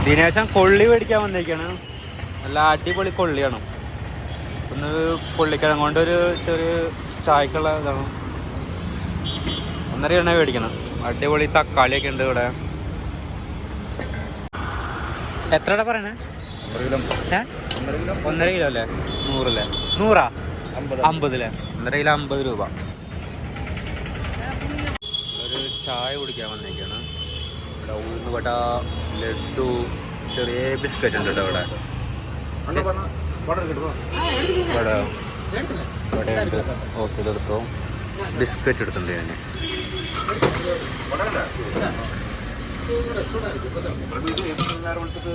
ദിനേശൻ കൊള്ളി മേടിക്കാൻ വന്നേക്കാണ്. നല്ല അടിപൊളി കൊള്ളിയാണ്. ഒന്ന് കൊള്ളിക്കിഴങ്ങ് കൊണ്ട് ഒരു ചെറിയ ചായക്കുള്ള ഇതാണ്. 1.5 എണ്ണ മേടിക്കണം. അടിപൊളി തക്കാളിയൊക്കെ ഉണ്ട് ഇവിടെ. എത്രയുടെ പറയണേ? 1.5 കിലോ അല്ലേ? 100 അല്ലേ? 100 50 അല്ലേ? 1.5 കിലോ 50 രൂപ. ഒരു ചായ കുടിക്കാൻ വന്നേക്കാണ്. ഇവിടെ ഉഴുന്നുവട, ലഡു, ചെറിയ ബിസ്ക്കറ്റ് ഉണ്ട് ഇവിടെ. വടയുണ്ട്. ഓക്കെ, ഇതെടുത്തോ. ബിസ്ക്കറ്റ് എടുത്തിട്ടുണ്ട് ഞാൻ.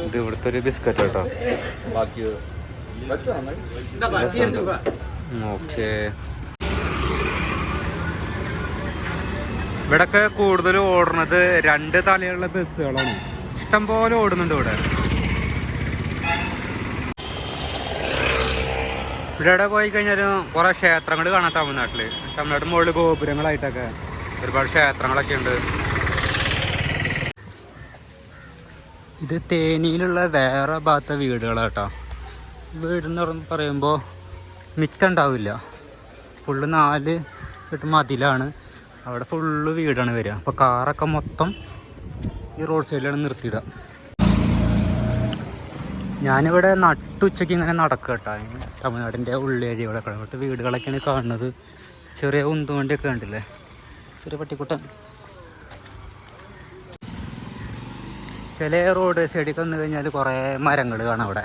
ഇത് ഇവിടുത്തെ ഒരു ബിസ്ക്കറ്റ് കേട്ടോ. ഓക്കെ. ഇവിടൊക്കെ കൂടുതൽ ഓടുന്നത് 2 തലയുള്ള ബസ്സുകളാണ്. ഇഷ്ടം പോലെ ഓടുന്നുണ്ട് ഇവിടെ. ഇവിടെ പോയി കഴിഞ്ഞാൽ കുറേ ക്ഷേത്രങ്ങൾ കാണാം. തമിഴ്നാട് മുകളിൽ ഗോപുരങ്ങളായിട്ടൊക്കെ ഒരുപാട് ക്ഷേത്രങ്ങളൊക്കെ ഉണ്ട്. ഇത് തേനിയിലുള്ള വേറെ ഭാഗത്തെ വീടുകളാട്ടോ. വീടെന്ന് പറയുമ്പോൾ മിറ്റുണ്ടാവില്ല. ഫുള്ള് 4 മതിലാണ്. അവിടെ ഫുള്ള് വീടാണ് വരിക. അപ്പോൾ കാറൊക്കെ മൊത്തം ഈ റോഡ് സൈഡിലാണ് നിർത്തിയിടുക. ഞാനിവിടെ നട്ടുച്ചയ്ക്ക് ഇങ്ങനെ നടക്കുക കേട്ടോ. തമിഴ്നാടിൻ്റെ ഉള്ളേരിയകളൊക്കെ ഇവിടുത്തെ വീടുകളൊക്കെയാണ് കാണുന്നത്. ചെറിയ ഉന്തുവണ്ടിയൊക്കെ കണ്ടില്ലേ? ചെറിയ പട്ടിക്കുട്ടൻ. ചില റോഡ് സൈഡിൽ വന്നു കഴിഞ്ഞാൽ കുറേ മരങ്ങൾ കാണാം അവിടെ.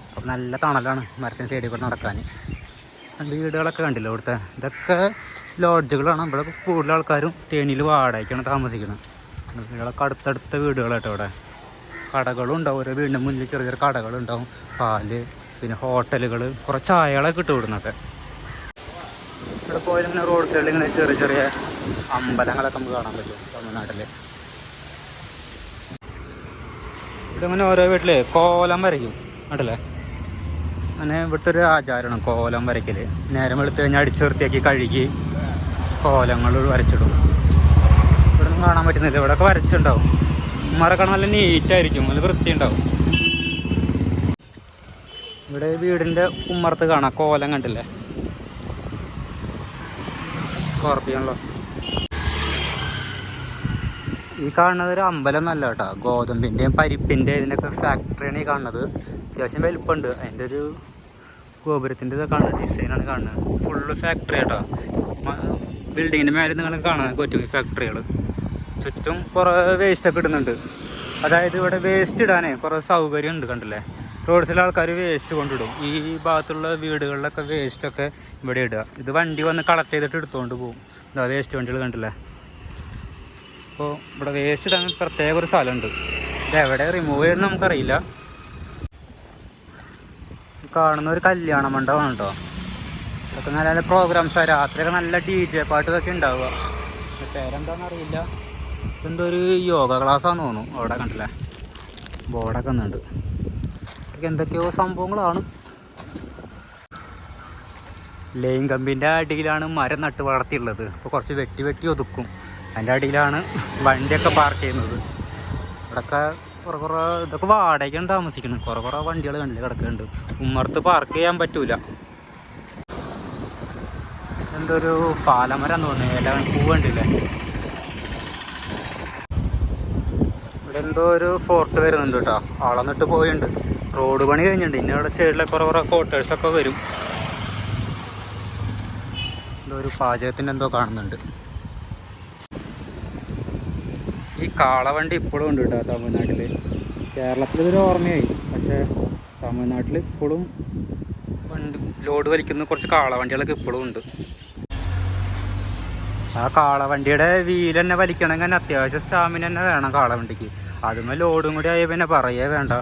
അപ്പം നല്ല തണലാണ് മരത്തിന് സൈഡിൽ കൂടെ നടക്കാൻ. വീടുകളൊക്കെ കണ്ടില്ല ഇവിടുത്തെ. ഇതൊക്കെ ലോഡ്ജുകളാണ്. ഇവിടെ കൂടുതൽ ആൾക്കാരും തേനിയിൽ വാടകയ്ക്കാണ് താമസിക്കുന്നത്. വീടുകളൊക്കെ അടുത്തടുത്ത വീടുകളാട്ടോ. ഇവിടെ കടകളും ഉണ്ടാവും. ഓരോ വീടിൻ്റെ മുന്നിൽ ചെറിയ ചെറിയ കടകളുണ്ടാവും. പാല്, പിന്നെ ഹോട്ടലുകൾ, കുറേ ചായകളൊക്കെ കിട്ടും ഇവിടുന്നൊക്കെ. ഇവിടെ പോയാൽ ഇങ്ങനെ റോഡ് സൈഡിൽ ഇങ്ങനെ ചെറിയ ചെറിയ അമ്പലങ്ങളൊക്കെ നമുക്ക് കാണാൻ പറ്റും തമിഴ്നാട്ടിൽ. ഇവിടെ അങ്ങനെ ഓരോ വീട്ടിൽ കോലം വരയ്ക്കും കണ്ടല്ലേ? അങ്ങനെ ഇവിടുത്തെ ഒരു ആചാരമാണ് കോലം വരയ്ക്കൽ. നേരം വെളുത്ത് കഴിഞ്ഞാൽ അടിച്ച് വൃത്തിയാക്കി കഴുകി കോലങ്ങൾ വരച്ചിടും. ഇവിടെ ഒന്നും കാണാൻ പറ്റുന്നില്ല. ഇവിടെയൊക്കെ വരച്ചിട്ടുണ്ടാവും. ഉമ്മാരൊക്കെ നല്ല നീറ്റായിരിക്കും, നല്ല വൃത്തി ഉണ്ടാവും. ഇവിടെ വീടിൻ്റെ ഉമ്മറത്ത് കാണാം കോലം കണ്ടില്ലേ? സ്കോർപ്പിയോണല്ലോ. ഈ കാണുന്നത് ഒരു അമ്പലം നല്ല കേട്ടോ. ഗോതമ്പിൻ്റെയും പരിപ്പിൻ്റെ ഇതിൻ്റെയൊക്കെ ഫാക്ടറിയാണ് ഈ കാണുന്നത്. അത്യാവശ്യം വലുപ്പമുണ്ട്. അതിൻ്റെ ഒരു ഗോപുരത്തിൻ്റെ ഇതൊക്കെ കാണുന്ന ഡിസൈനാണ് കാണുന്നത്. ഫുള്ള് ഫാക്ടറി കേട്ടോ. ബിൽഡിങ്ങിൻ്റെ മേലെ നിങ്ങൾ കാണാൻ പറ്റും ഈ ഫാക്ടറികൾ. ചുറ്റും കുറേ വേസ്റ്റൊക്കെ ഇടുന്നുണ്ട്. അതായത് ഇവിടെ വേസ്റ്റ് ഇടാനേ കുറേ സൗകര്യം ഉണ്ട് കണ്ടില്ലേ? റോഡ്സിലെ ആൾക്കാർ വേസ്റ്റ് കൊണ്ടിടും. ഈ ഭാഗത്തുള്ള വീടുകളിലൊക്കെ വേസ്റ്റൊക്കെ ഇവിടെ ഇടുക. ഇത് വണ്ടി വന്ന് കളക്ട് ചെയ്തിട്ട് എടുത്തുകൊണ്ട് പോകും. ഇതാ വേസ്റ്റ് വണ്ടികൾ കണ്ടില്ലേ? അപ്പോൾ ഇവിടെ വേസ്റ്റ് ഇടാൻ പ്രത്യേക ഒരു സ്ഥലമുണ്ട്. ഇത് എവിടെ റിമൂവ് ചെയ്യുന്നത് നമുക്കറിയില്ല. കാണുന്ന ഒരു കല്യാണ മണ്ഡപമാണ് കേട്ടോ. ഇതൊക്കെ നല്ല നല്ല പ്രോഗ്രാംസാണ്. രാത്രിയൊക്കെ നല്ല DJ പാട്ട് ഇതൊക്കെ ഉണ്ടാവുക. പേരെന്താണെന്ന് അറിയില്ല. ഇതെന്തോ ഒരു യോഗ ക്ലാസ്സാന്ന് തോന്നുന്നു. അവിടെ കണ്ടില്ലേ ബോർഡൊക്കെ വന്നിട്ടുണ്ട്. ഇതൊക്കെ എന്തൊക്കെയോ സംഭവങ്ങളാണ്. ലൈൻ കമ്പിൻ്റെ അടിയിലാണ് മരം നട്ട് വളർത്തിയുള്ളത്. അപ്പോൾ കുറച്ച് വെട്ടി വെട്ടി ഒതുക്കും. അതിൻ്റെ അടിയിലാണ് വണ്ടിയൊക്കെ പാർക്ക് ചെയ്യുന്നത്. ഇവിടെയൊക്കെ കുറേ ഇതൊക്കെ വാടകയ്ക്കാണ് താമസിക്കുന്നത്. കുറേ വണ്ടികൾ കണ്ടില്ല കിടക്കുന്നുണ്ട്. ഉമ്മർത്ത് പാർക്ക് ചെയ്യാൻ പറ്റൂല. എന്തൊരു പാലമരം തോന്നുന്നു. ഇല പൂ കണ്ടില്ലേ? ഇവിടെ എന്തോ ഒരു ഫോർട്ട് വരുന്നുണ്ട് കേട്ടോ. ആളെന്നിട്ട് പോയിട്ടുണ്ട്. റോഡ് പണി കഴിഞ്ഞിട്ടുണ്ട്. ഇനി അവിടെ സൈഡിലെ കുറേ ക്വാർട്ടേഴ്സൊക്കെ വരും. എന്തോ ഒരു പാചകത്തിൻ്റെ എന്തോ കാണുന്നുണ്ട്. ഈ കാളവണ്ടി ഇപ്പോഴും ഉണ്ട് കേട്ടോ തമിഴ്നാട്ടിൽ. കേരളത്തിൽ ഇതൊരു ഓർമ്മയായി. പക്ഷേ തമിഴ്നാട്ടിൽ ഇപ്പോഴും വണ്ടി ലോഡ് വലിക്കുന്ന കുറച്ച് കാളവണ്ടികളൊക്കെ ഇപ്പോഴും ഉണ്ട്. ആ കാളവണ്ടിയുടെ വീൽ തന്നെ വലിക്കണമെങ്കിൽ തന്നെ അത്യാവശ്യം സ്റ്റാമിന തന്നെ വേണം കാളവണ്ടിക്ക്. അതുമേ ലോഡും കൂടി ആയി പിന്നെ പറയേ വേണ്ട.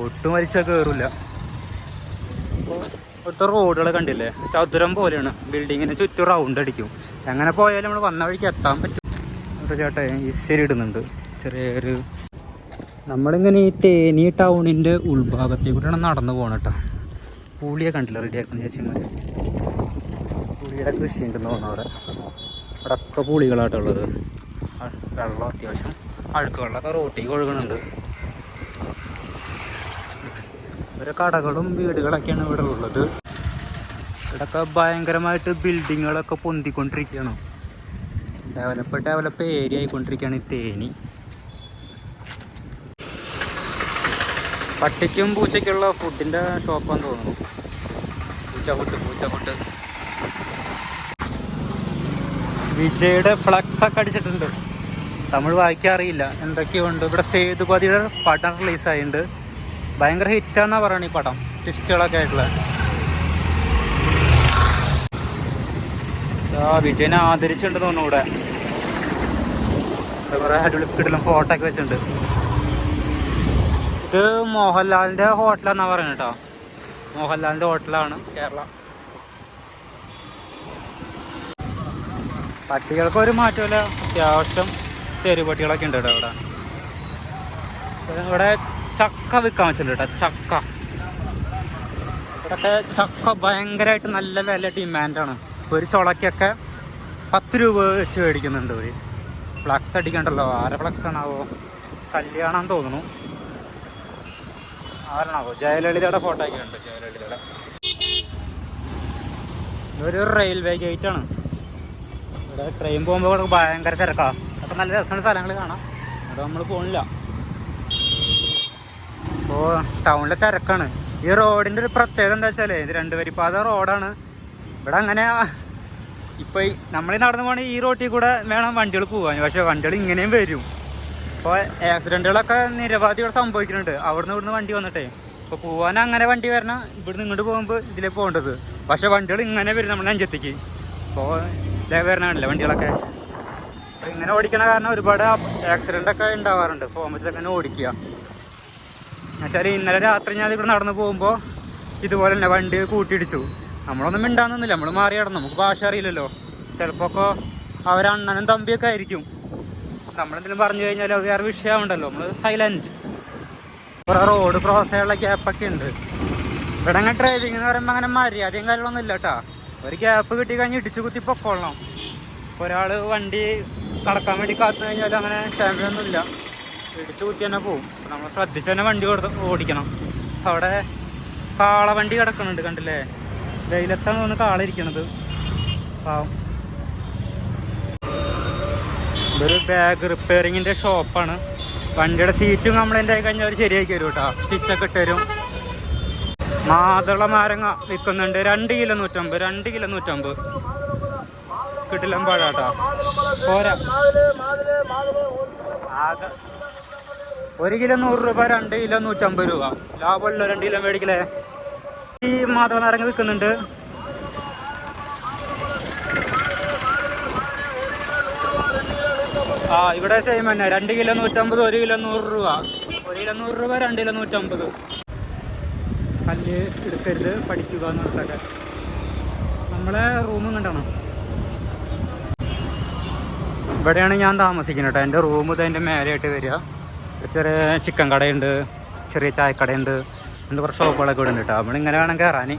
ഒട്ടും വലിച്ചാൽ കയറില്ല. അപ്പോൾ ഇവിടുത്തെ റോഡുകൾ കണ്ടില്ലേ? ചതുരം പോലെയാണ്. ബിൽഡിങ്ങിന് ചുറ്റും റൗണ്ട് അടിക്കും. എങ്ങനെ പോയാലും നമ്മൾ വന്ന വഴിക്ക് എത്താൻ പറ്റും. ചേട്ടാ ഇസ്സരി ഇടുന്നുണ്ട് ചെറിയൊരു. നമ്മളിങ്ങനെ ഈ തേനി ടൗണിൻ്റെ ഉൾഭാഗത്തേക്കൂടെയാണ് നടന്നു പോകണം കേട്ടോ. പുളിയെ കണ്ടില്ല റെഡിയാക്കുന്ന ചേച്ചിമാർ. പുളിയുടെ കൃഷി ഉണ്ടെന്ന് തോന്നുന്നു അവിടെ. അവിടെ ഒക്കെ പുളികളായിട്ടുള്ളത്. വെള്ളം അത്യാവശ്യം അഴുക്ക് വെള്ളമൊക്കെ റോട്ടിലേക്ക് ഒഴുകുന്നുണ്ട്. ഓരോ കടകളും വീടുകളൊക്കെയാണ് ഇവിടെ ഉള്ളത്. ഇവിടെയൊക്കെ ഭയങ്കരമായിട്ട് ബിൽഡിങ്ങുകളൊക്കെ പൊന്തിക്കൊണ്ടിരിക്കുകയാണ്. ഡെവലപ്പ് ഏരിയ ആയിക്കൊണ്ടിരിക്കുകയാണ് ഈ തേനി. പട്ടിക്കും പൂച്ചയ്ക്കുള്ള ഫുഡിൻ്റെ ഷോപ്പാന്ന് തോന്നുന്നു. പൂച്ചക്കുട്ട് വിജയുടെ ഫ്ലക്സ് ഒക്കെ അടിച്ചിട്ടുണ്ട്. തമിഴ് വായിക്കാൻ അറിയില്ല, എന്തൊക്കെയുണ്ട്. ഇവിടെ സേതുപതിയുടെ പടം റിലീസായിട്ടുണ്ട്. ഭയങ്കര ഹിറ്റാന്നാ പറയണ ഈ പടം, ട്വിസ്റ്റുകളൊക്കെ ആയിട്ടുള്ള. വിജയനെ ആദരിച്ചിട്ടുണ്ട് തോന്നുന്നു. ഇവിടെ കുറേ അടിപൊളി കിടലും ഫോട്ടോ ഒക്കെ വെച്ചിട്ടുണ്ട്. ഇത് മോഹൻലാലിൻ്റെ ഹോട്ടലാന്നാ പറയുന്നത് കേട്ടോ. മോഹൻലാലിൻ്റെ ഹോട്ടലാണ് കേരള. പട്ടികൾക്ക് ഒരു മാറ്റമില്ല, അത്യാവശ്യം തെരുപട്ടികളൊക്കെ ഉണ്ട് കേട്ടോ ഇവിടെ. ഇവിടെ ചക്ക വിൽക്കാൻ വെച്ചിട്ടുണ്ട് കേട്ടോ. ചക്ക ഇവിടെയൊക്കെ ചക്ക ഭയങ്കരമായിട്ട് നല്ല വില ഡിമാൻഡാണ്. ഒരു ചുളക്കൊക്കെ 10 രൂപ വെച്ച് മേടിക്കുന്നുണ്ട് ഒരു. ഫ്ലക്സ് അടിക്കണ്ടല്ലോ, ആരെ ഫ്ലക്സ് ആണാവോ? കല്യാണം തോന്നുന്നു. ആരണാവോ? ജയലളിതയുടെ ഫോട്ടോ ഒക്കെ ഉണ്ട്. ജയലളിതയുടെ ഇതൊരു റെയിൽവേ ഗേറ്റാണ്. ഇവിടെ ട്രെയിൻ പോകുമ്പോൾ ഇവിടെ ഭയങ്കര തിരക്കാണ്. അപ്പം നല്ല രസമുള്ള സ്ഥലങ്ങൾ കാണാം. അവിടെ നമ്മൾ പോണില്ല. അപ്പോൾ ടൗണിലെ തിരക്കാണ്. ഈ റോഡിൻ്റെ ഒരു പ്രത്യേകത എന്താ വെച്ചാൽ ഇത് 2 വരിപ്പാത റോഡാണ്. ഇവിടെ അങ്ങനെ ഇപ്പോൾ നമ്മൾ നടന്നു പോകണമെങ്കിൽ ഈ റോട്ടിൽ കൂടെ വേണം വണ്ടികൾ പോകാൻ. പക്ഷേ വണ്ടികൾ ഇങ്ങനെയും വരും. അപ്പോൾ ആക്സിഡൻറ്റുകളൊക്കെ നിരവധി ഇവിടെ സംഭവിക്കുന്നുണ്ട്. ഇവിടുന്ന് വണ്ടി വന്നിട്ടേ. ഇപ്പോൾ പോകാൻ അങ്ങനെ വണ്ടി വരണം, ഇവിടുന്ന് ഇങ്ങോട്ട് പോകുമ്പോൾ ഇതിലേ പോകേണ്ടത്. പക്ഷേ വണ്ടികൾ ഇങ്ങനെ വരും നമ്മുടെ നെഞ്ചത്തേക്ക്. അപ്പോൾ വരണമല്ലേ വണ്ടികളൊക്കെ. അപ്പോൾ ഇങ്ങനെ ഓടിക്കണ കാരണം ഒരുപാട് ആക്സിഡൻ്റൊക്കെ ഉണ്ടാവാറുണ്ട്. പോകുമ്പോൾ അങ്ങനെ ഓടിക്കുക എന്നുവെച്ചാൽ ഇന്നലെ രാത്രി ഞാൻ ഇവിടെ നടന്നു പോകുമ്പോൾ ഇതുപോലെ തന്നെ വണ്ടി കൂട്ടിയിടിച്ചു. നമ്മളൊന്നും മിണ്ടാന്നൊന്നുമില്ല, നമ്മൾ മാറി കിടന്നു. നമുക്ക് ഭാഷ അറിയില്ലല്ലോ. ചിലപ്പോൾ ഒക്കെ അവരണ്ണനും തമ്പിയൊക്കെ ആയിരിക്കും. നമ്മളെന്തെങ്കിലും പറഞ്ഞു കഴിഞ്ഞാൽ അത് വേറെ വിഷയമുണ്ടല്ലോ. നമ്മൾ സൈലൻറ്റ്. കുറേ റോഡ് ക്രോസ് ചെയ്യാനുള്ള ഗ്യാപ്പൊക്കെ ഉണ്ട് ഇവിടെ. അങ്ങനെ ഡ്രൈവിംഗ് എന്ന് പറയുമ്പോൾ അങ്ങനെ മര്യാദയും കാര്യങ്ങളൊന്നും ഇല്ല കേട്ടോ. ഒരു ഗ്യാപ്പ് കിട്ടി കഴിഞ്ഞ് ഇടിച്ചു കുത്തി പൊക്കോളണം. ഒരാൾ വണ്ടി കടക്കാൻ വേണ്ടി കാത്തു കഴിഞ്ഞാൽ അങ്ങനെ ക്ഷമയൊന്നുമില്ല, ഇടിച്ചു കുത്തി തന്നെ പോവും. നമ്മൾ ശ്രദ്ധിച്ച് തന്നെ വണ്ടി ഓടിക്കണം. അവിടെ കാളവണ്ടി കിടക്കുന്നുണ്ട്, കണ്ടില്ലേ? വെയിലത്താണ് തോന്നുന്നു കാള ഇരിക്കണത്. പാവം. ഇതൊരു ബാഗ് റിപ്പയറിങ്ങിൻ്റെ ഷോപ്പാണ്. വണ്ടിയുടെ സീറ്റും കംപ്ലൈൻ്റ് ആയി കഴിഞ്ഞാൽ അവർ ശരിയാക്കി തരും കേട്ടോ. സ്റ്റിച്ചൊക്കെ ഇട്ട് തരും. മാതള നാരങ്ങ വിൽക്കുന്നുണ്ട്. 2 കിലോ 150. 2 കിലോ 150 കിട്ടില്ല പാടാട്ടോ. പോരാ, ആകെ 1 കിലോ 100 രൂപ, 2 കിലോ 150 രൂപ. ലാഭമല്ലോ 2 കിലോ മേടിക്കലേ. ഈ മാതള നാരങ്ങ വിൽക്കുന്നുണ്ട്. ഇവിടെ സെയിം തന്നെ. 2 കിലോ 150, 1 കിലോ 100 രൂപ. 1 കിലോ 100 രൂപ, 2 കിലോ 150. കല്ല് എടുക്കരുത്, പഠിക്കുക എന്ന് പറഞ്ഞിട്ടൊക്കെ. നമ്മളെ റൂമും കണ്ടാണ്. ഇവിടെയാണ് ഞാൻ താമസിക്കുന്നത് കേട്ടോ. എൻ്റെ റൂം ഇതിൻ്റെ മേലെയായിട്ട് വരിക. ചെറിയ ചിക്കൻ കടയുണ്ട്, ചെറിയ ചായക്കടയുണ്ട്, എന്താ കുറച്ച് ഷോപ്പുകളൊക്കെ ഇവിടെ ഉണ്ട് കേട്ടോ. നമ്മളിങ്ങനെ വേണം കയറാൻ.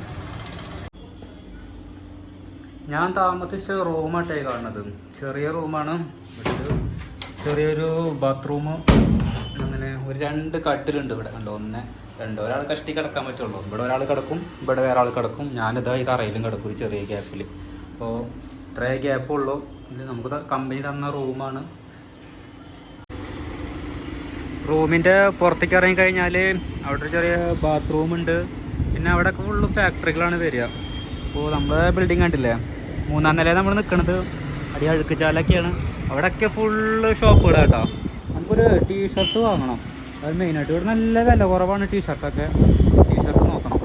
ഞാൻ താമസിച്ച റൂമായിട്ടായി കാണുന്നത്. ചെറിയ റൂമാണ്. ഇവിടെ ചെറിയൊരു ബാത്റൂം, അങ്ങനെ ഒരു 2 കട്ടിലുണ്ട് ഇവിടെ. കണ്ടോ, 1 2 ഒരാൾ കഷ്ടി കിടക്കാൻ പറ്റുള്ളൂ. ഇവിടെ ഒരാൾ കിടക്കും, ഇവിടെ വേറെ ആൾ കിടക്കും. ഞാനിതാ ഈ തറയിലും കിടക്കും ഒരു ചെറിയ ഗ്യാപ്പിൽ. അപ്പോൾ ഇത്രേ ഗ്യാപ്പുള്ളൂ. ഇത് നമുക്ക് കമ്പനി തന്ന റൂമാണ്. റൂമിൻ്റെ പുറത്തേക്ക് ഇറങ്ങി കഴിഞ്ഞാൽ അവിടെ ഒരു ചെറിയ ബാത്റൂമുണ്ട്. പിന്നെ അവിടെ ഫുള്ള് ഫാക്ടറികളാണ് വരിക. അപ്പോൾ നമ്മുടെ ബിൽഡിംഗ് കണ്ടില്ലേ, 3-ാം നിലയിൽ നമ്മൾ നിൽക്കുന്നത്. അടി അഴുക്കുചാലൊക്കെയാണ്. അവിടെയൊക്കെ ഫുള്ള് ഷോപ്പുകൾ കേട്ടോ. നമുക്കൊരു ടീഷർട്ട് വാങ്ങണം, അത് മെയിനായിട്ട്. ഇവിടെ നല്ല വില കുറവാണ് ടീഷർട്ടൊക്കെ. ടീഷർട്ട് നോക്കണം.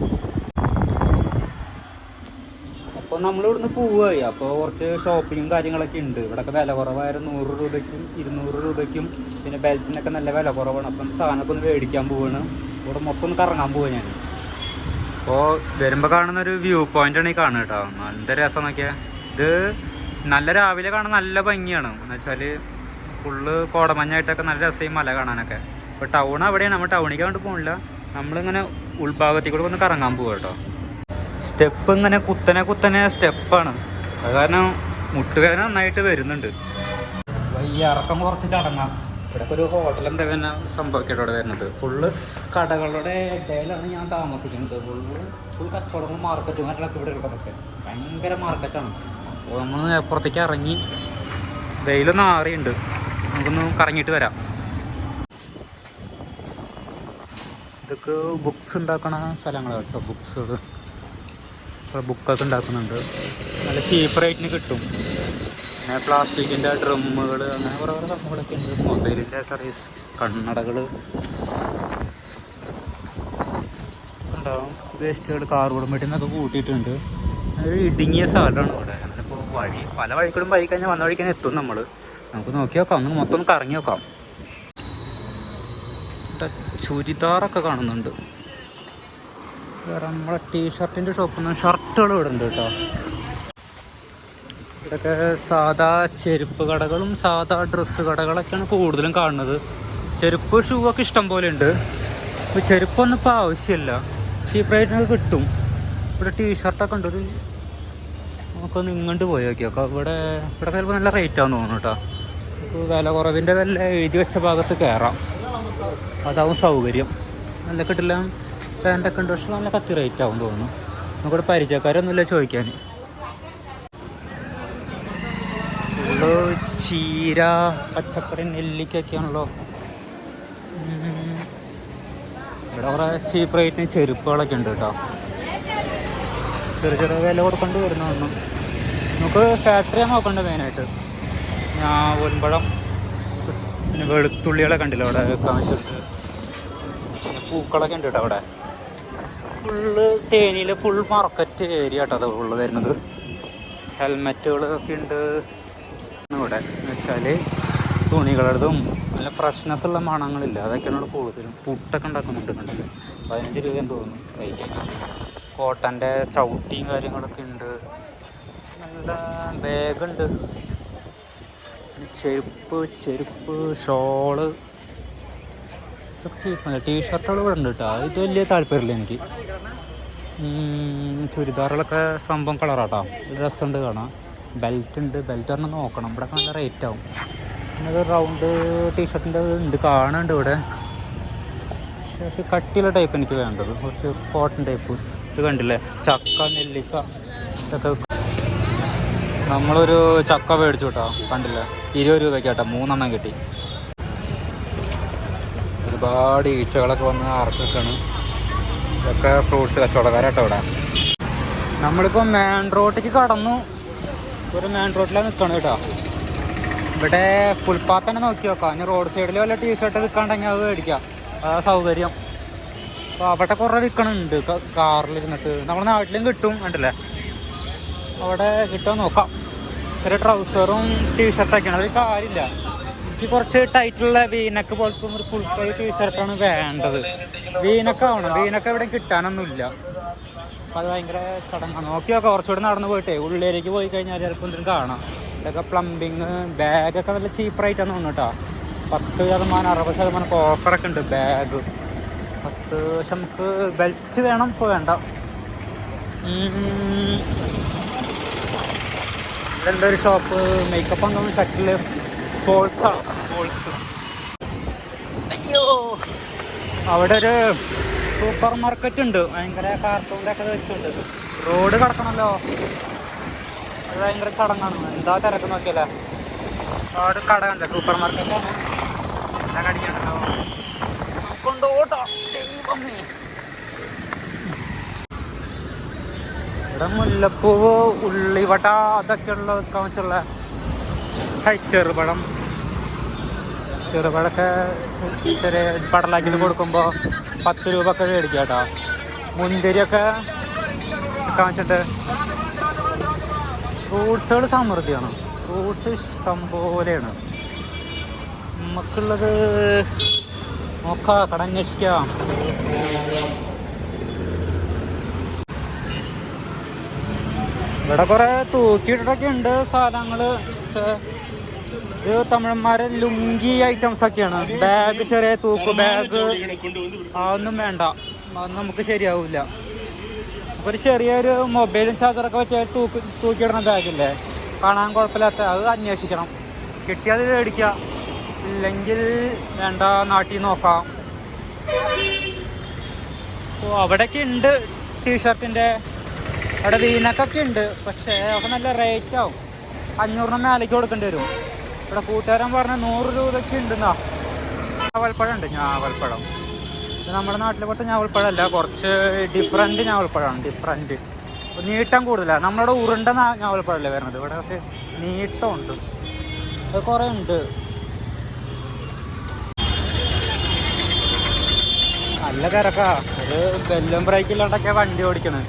അപ്പോൾ നമ്മളിവിടുന്ന് പോവുകയായി. അപ്പോൾ കുറച്ച് ഷോപ്പിങ്ങും കാര്യങ്ങളൊക്കെ ഉണ്ട്. ഇവിടെയൊക്കെ വില കുറവായിരുന്നു. 100 രൂപയ്ക്കും 200 രൂപയ്ക്കും. പിന്നെ ബെൽറ്റിനൊക്കെ നല്ല വില കുറവാണ്. അപ്പം സാധനമൊക്കെ ഒന്ന് മേടിക്കാൻ പോവാണ്. ഇവിടെ മൊത്തം ഒന്ന് കറങ്ങാൻ പോവുക ഞാൻ. അപ്പോൾ വരുമ്പോൾ കാണുന്നൊരു വ്യൂ പോയിൻ്റാണ് ഈ കാണുക കേട്ടോ. നല്ല രസം നോക്കിയാൽ. ഇത് നല്ല രാവിലെ കാണാൻ നല്ല ഭംഗിയാണ്. എന്ന് വെച്ചാൽ ഫുള്ള് കോടമഞ്ഞായിട്ടൊക്കെ നല്ല രസമായി മല കാണാനൊക്കെ. ഇപ്പോൾ ടൗൺ അവിടെയാണ്. നമ്മൾ ടൗണിലേക്ക് കൊണ്ട് പോകണില്ല, നമ്മളിങ്ങനെ ഉൾഭാഗത്തേക്ക് കൂടെ ഒന്ന് കറങ്ങാൻ പോവുക കേട്ടോ. സ്റ്റെപ്പ് ഇങ്ങനെ കുത്തനെ സ്റ്റെപ്പാണ്. അത് കാരണം മുട്ടുവേദന നന്നായിട്ട് വരുന്നുണ്ട്. ഈ ഇറക്കം കുറച്ച് ചടങ്ങാം. ഇവിടെ ഒരു ഹോട്ടൽ എന്താ പിന്നെ സംഭവിക്കട്ടെ ഇവിടെ വരുന്നത്. ഫുള്ള് കടകളുടെ ഇടയിലാണ് ഞാൻ താമസിക്കുന്നത്. ഫുൾ കച്ചവടങ്ങളും മാർക്കറ്റും കാര്യങ്ങളൊക്കെ ഇവിടെ ഉള്ളതൊക്കെ ഭയങ്കര മാർക്കറ്റാണ്. അപ്പോൾ നമ്മൾ പുറത്തേക്ക് ഇറങ്ങി വെയിലൊന്നും ആറിയുണ്ട്, നമുക്കൊന്ന് കറങ്ങിയിട്ട് വരാം. ഇതൊക്കെ ബുക്സ് ഉണ്ടാക്കണ സ്ഥലങ്ങളാണ് കേട്ടോ. ബുക്സുകൾ ബുക്കൊക്കെ ഉണ്ടാക്കുന്നുണ്ട്. നല്ല ചീപ്പ് റേറ്റിന് കിട്ടും. പിന്നെ പ്ലാസ്റ്റിക്കിൻ്റെ ഡ്രമ്മുകൾ അങ്ങനെ കുറേ സംഭവങ്ങളൊക്കെ ഉണ്ട്. മൊബൈലിൻ്റെ സർവീസ്, കണ്ണടകൾ ഉണ്ടാവും. വേസ്റ്റുകൾ കാർബോർഡ് മെറ്റീരിയലൊക്കെ കൂട്ടിയിട്ടുണ്ട്. അതൊരു ഇടുങ്ങിയ സ്ഥലമാണ് ഇവിടെ. അങ്ങനെപ്പോൾ പല വഴിക്കൂടും പോയി കഴിഞ്ഞാൽ വന്ന വഴിക്ക് തന്നെ എത്തും നമ്മൾ. നമുക്ക് നോക്കി നോക്കാം, ഒന്ന് മൊത്തം കറങ്ങി നോക്കാം. ചുരിദാറൊക്കെ കാണുന്നുണ്ട്. വേറെ നമ്മളെ ടീഷർട്ടിൻ്റെ ഷോപ്പിൽ നിന്ന് ഷർട്ടുകൾ ഇവിടെ ഉണ്ട് കേട്ടോ. ഇവിടെയൊക്കെ സാധാ ചെരുപ്പ് കടകളും സാധാ ഡ്രസ്സ് കടകളൊക്കെയാണ് കൂടുതലും കാണുന്നത്. ചെരുപ്പ് ഷൂ ഒക്കെ ഇഷ്ടം പോലെ ഉണ്ട്. ഇപ്പോൾ ചെരുപ്പൊന്നും ഇപ്പോൾ ആവശ്യമില്ല, ചീപ്പ് റേറ്റിനൊക്കെ കിട്ടും. ഇവിടെ ടീഷർട്ടൊക്കെ ഉണ്ട്. നമുക്കൊന്ന് ഇങ്ങോട്ട് പോയി നോക്കിയൊക്കെ. ഇവിടെ ചിലപ്പോൾ നല്ല റേറ്റ് ആണെന്ന് തോന്നുന്നു കേട്ടോ. ഇപ്പോൾ വില കുറവിൻ്റെ വല്ല എഴുതി വെച്ച ഭാഗത്ത് കയറാം, അതാവും സൗകര്യം. നല്ല കിട്ടില്ല. പാൻറ്റൊക്കെ ഉണ്ട്, പക്ഷെ നല്ല കത്തി റേറ്റ് ആവും തോന്നുന്നു. നമുക്കിവിടെ പരിചയക്കാരൊന്നുമില്ല ചോദിക്കാൻ. ചീര, പച്ചക്കറി, നെല്ലിക്കൊക്കെയാണല്ലോ. ഇവിടെ കുറേ ചീപ്പ് റേറ്റിന് ചെരുപ്പുകളൊക്കെ ഉണ്ട് കേട്ടോ. ചെറിയ വില കൊടുക്കൊണ്ട് വരുന്നതാണ്. നമുക്ക് ഫാക്ടറിയാണ് നോക്കേണ്ടത് മെയിനായിട്ട്. ഞാവൽപ്പഴം, പിന്നെ വെളുത്തുള്ളികളൊക്കെ ഉണ്ടല്ലോ അവിടെ കാശുണ്ട്. പിന്നെ പൂക്കളൊക്കെ ഉണ്ട് കേട്ടോ. അവിടെ ഫുള്ള് തേനിയിൽ ഫുൾ മാർക്കറ്റ് ഏരിയ കേട്ടോ അത് ഫുള്ള് വരുന്നത്. ഹെൽമെറ്റുകളൊക്കെ ഉണ്ട് ഇവിടെ. എന്ന് വെച്ചാൽ തുണികളുടേതും നല്ല ഫ്രഷ്നെസ് ഉള്ള മണങ്ങളില്ല, അതൊക്കെയാണ് ഇവിടെ കൂടുതലും. പുട്ടൊക്കെ ഉണ്ടാക്കുന്നുണ്ട് കണ്ടില്ല. 15 രൂപയെന്ന് തോന്നുന്നു കഴിക്കാൻ. കോട്ടൻ്റെ ചവിട്ടിയും കാര്യങ്ങളൊക്കെ ഉണ്ട്. നല്ല ബാഗുണ്ട്, ചെരുപ്പ്, ഷോള്, ടീഷർട്ടുകൾ ഇവിടെ ഉണ്ട് കേട്ടോ. ഇത് വലിയ താല്പര്യമില്ല എനിക്ക്. ചുരിദാറുകളൊക്കെ സംഭവം കളറാട്ടോ, രസമുണ്ട് കാണാം. ബെൽറ്റ് ഉണ്ട്, ബെൽറ്റ് പറഞ്ഞാൽ നോക്കണം. ഇവിടെ നല്ല റേറ്റ് ആവും. പിന്നെ ഒരു റൗണ്ട് ടീഷർട്ടിൻ്റെ ഉണ്ട് കാണുന്നുണ്ട് ഇവിടെ. പക്ഷേ കട്ടിയുള്ള ടൈപ്പ് എനിക്ക് വേണ്ടത്, കുറച്ച് കോട്ടൺ ടൈപ്പ്. ഇത് കണ്ടില്ലേ, ചക്ക, നെല്ലിക്ക ഇതൊക്കെ. നമ്മളൊരു ചക്ക മേടിച്ചു കേട്ടോ, കണ്ടില്ലേ, 20 രൂപയ്ക്ക് കേട്ടോ. 3 കിട്ടി. ഒരുപാട് ഈച്ചകളൊക്കെ വന്ന് അറച്ചൊക്കെയാണ്. ഇതൊക്കെ ഫ്രൂട്ട്സ് കച്ചവടക്കാരാട്ടോ ഇവിടെ. നമ്മളിപ്പോൾ മെയിൻ റോഡിലേക്ക് കടന്നു. ഒരു മെയിൻ റോഡിലാണ് നിൽക്കണം കേട്ടോ. ഇവിടെ ഫുൾപാത്ത് തന്നെ നോക്കി നോക്കാം. ഇനി റോഡ് സൈഡിൽ വല്ല ടീഷർട്ട് വിൽക്കാണ്ടെങ്കിൽ അത് മേടിക്കാം, അതാ സൗകര്യം. അപ്പോൾ അവിടെ കുറേ വിൽക്കണുണ്ട് കാറിലിരുന്നിട്ട്. നമ്മുടെ നാട്ടിലും കിട്ടും കണ്ടില്ലേ, അവിടെ കിട്ടാൻ നോക്കാം. ചെറിയ ട്രൗസറും ടീഷർട്ടൊക്കെയാണ്. അതൊരു കാര്യമില്ല. എനിക്ക് കുറച്ച് ടൈറ്റുള്ള വീനക്ക് പോലത്തെ ഒരു ഫുൾ കൈ ടീഷർട്ടാണ് വേണ്ടത്. വീനക്ക് ആവണം. വീനക്ക് ഇവിടെ കിട്ടാനൊന്നുമില്ല. അപ്പോൾ അത് ഭയങ്കര ചടങ്ങാണ്. നോക്കി നോക്കാം. കുറച്ചുകൂടി നടന്ന് പോയിട്ടേ ഉള്ളിലേക്ക് പോയി കഴിഞ്ഞാൽ ചിലപ്പോൾ എന്തെങ്കിലും കാണാം. ഇതൊക്കെ പ്ലംബിങ് ബാഗൊക്കെ നല്ല ചീപ്പ് റേറ്റാന്ന് തോന്നുന്നു കേട്ടോ. 10%, 60% ഓഫറൊക്കെ ഉണ്ട് ബാഗ്. 10. പക്ഷെ നമുക്ക് ബെൽറ്റ് വേണം, ഇപ്പോൾ വേണ്ട. ഇതെന്താ ഒരു ഷോപ്പ്, മേക്കപ്പ് എന്തോന്ന്, ഷട്ടില്, സ്പോർട്സാണ്. അയ്യോ, അവിടെ ഒരു സൂപ്പർ മാർക്കറ്റ് ഉണ്ട്. ഭയങ്കര കാർട്ടൂണിലൊക്കെ വെച്ചിട്ടുണ്ട്. റോഡ് കിടക്കണമല്ലോ, അത് ഭയങ്കര ചടങ്ങാണ്. എന്താ തിരക്ക് നോക്കിയല്ലേ. ഒരുപാട് കട കണ്ടേ, സൂപ്പർ മാർക്കറ്റാണ്. എല്ലാം കടിക്കണ്ടല്ലോ, കൊണ്ടോട്ടോ. ഇവിടെ മുല്ലപ്പൂവ്, ഉള്ളിവട അതൊക്കെയുള്ള വെക്കാൻ വെച്ചുള്ള ചെറുപഴമൊക്കെ ചെറിയ പടലാക്കിയിട്ട് കൊടുക്കുമ്പോൾ 10 രൂപയൊക്കെ മേടിക്കുക കേട്ടോ. മുന്തിരിയൊക്കെ വെക്കാൻ വെച്ചിട്ട്. ഫ്രൂട്ട്സുകൾ സമൃദ്ധിയാണ്, ഫ്രൂട്ട്സ് ഇഷ്ടം പോലെയാണ്. നമുക്കുള്ളത് നോക്കാം, കട അന്വേഷിക്കാം. ഇവിടെ കുറേ തൂക്കിയിട്ടൊക്കെ ഉണ്ട് സാധനങ്ങൾ. ഇത് തമിഴന്മാരെ ലുങ്കി ഐറ്റംസ് ഒക്കെയാണ്. ബാഗ്, ചെറിയ തൂക്ക് ബാഗ്, അതൊന്നും വേണ്ട, അതൊന്നും നമുക്ക് ശരിയാവില്ല. അപ്പോൾ ഒരു ചെറിയൊരു മൊബൈലും ചാർജറൊക്കെ വെച്ച് തൂക്കിയിടുന്ന ബാഗില്ലേ, കാണാൻ കുഴപ്പമില്ലാത്ത, അത് അന്വേഷിക്കണം. കിട്ടിയത് മേടിക്കുക. ഇല്ലെങ്കിൽ വേണ്ട നാട്ടിൽ നോക്കാം. ഓ അവിടെയൊക്കെ ഉണ്ട് ടീഷർട്ടിൻ്റെ, അവിടെ വീനക്കൊക്കെ ഉണ്ട്. പക്ഷേ അവിടെ നല്ല റേറ്റ് ആവും, 500 മേലേക്ക് കൊടുക്കേണ്ടി വരും. ഇവിടെ കൂട്ടുകാരൻ പറഞ്ഞ 100 രൂപയ്ക്ക് ഉണ്ടെന്നാ. ഞാവൽപ്പഴം ഉണ്ട്, ഞാവൽപ്പഴം. ഇത് നമ്മുടെ നാട്ടിൽ പോലത്തെ ഞാവൽപ്പഴമല്ല, കുറച്ച് ഡിഫറൻറ്റ് ഞാവൽപ്പഴമാണ്. ഡിഫറൻറ്റ് നീട്ടം കൂടുതലാണ്. നമ്മുടെ ഉരുണ്ട ഞാവൽപ്പഴമല്ലേ വരുന്നത്, ഇവിടെ പക്ഷേ നീട്ടമുണ്ട്. അത് കുറേ ഉണ്ട്. നല്ല തിരക്കാ. ഒരു ബെല്ലും ബ്രേക്കില്ലാണ്ടൊക്കെ വണ്ടി ഓടിക്കണത്.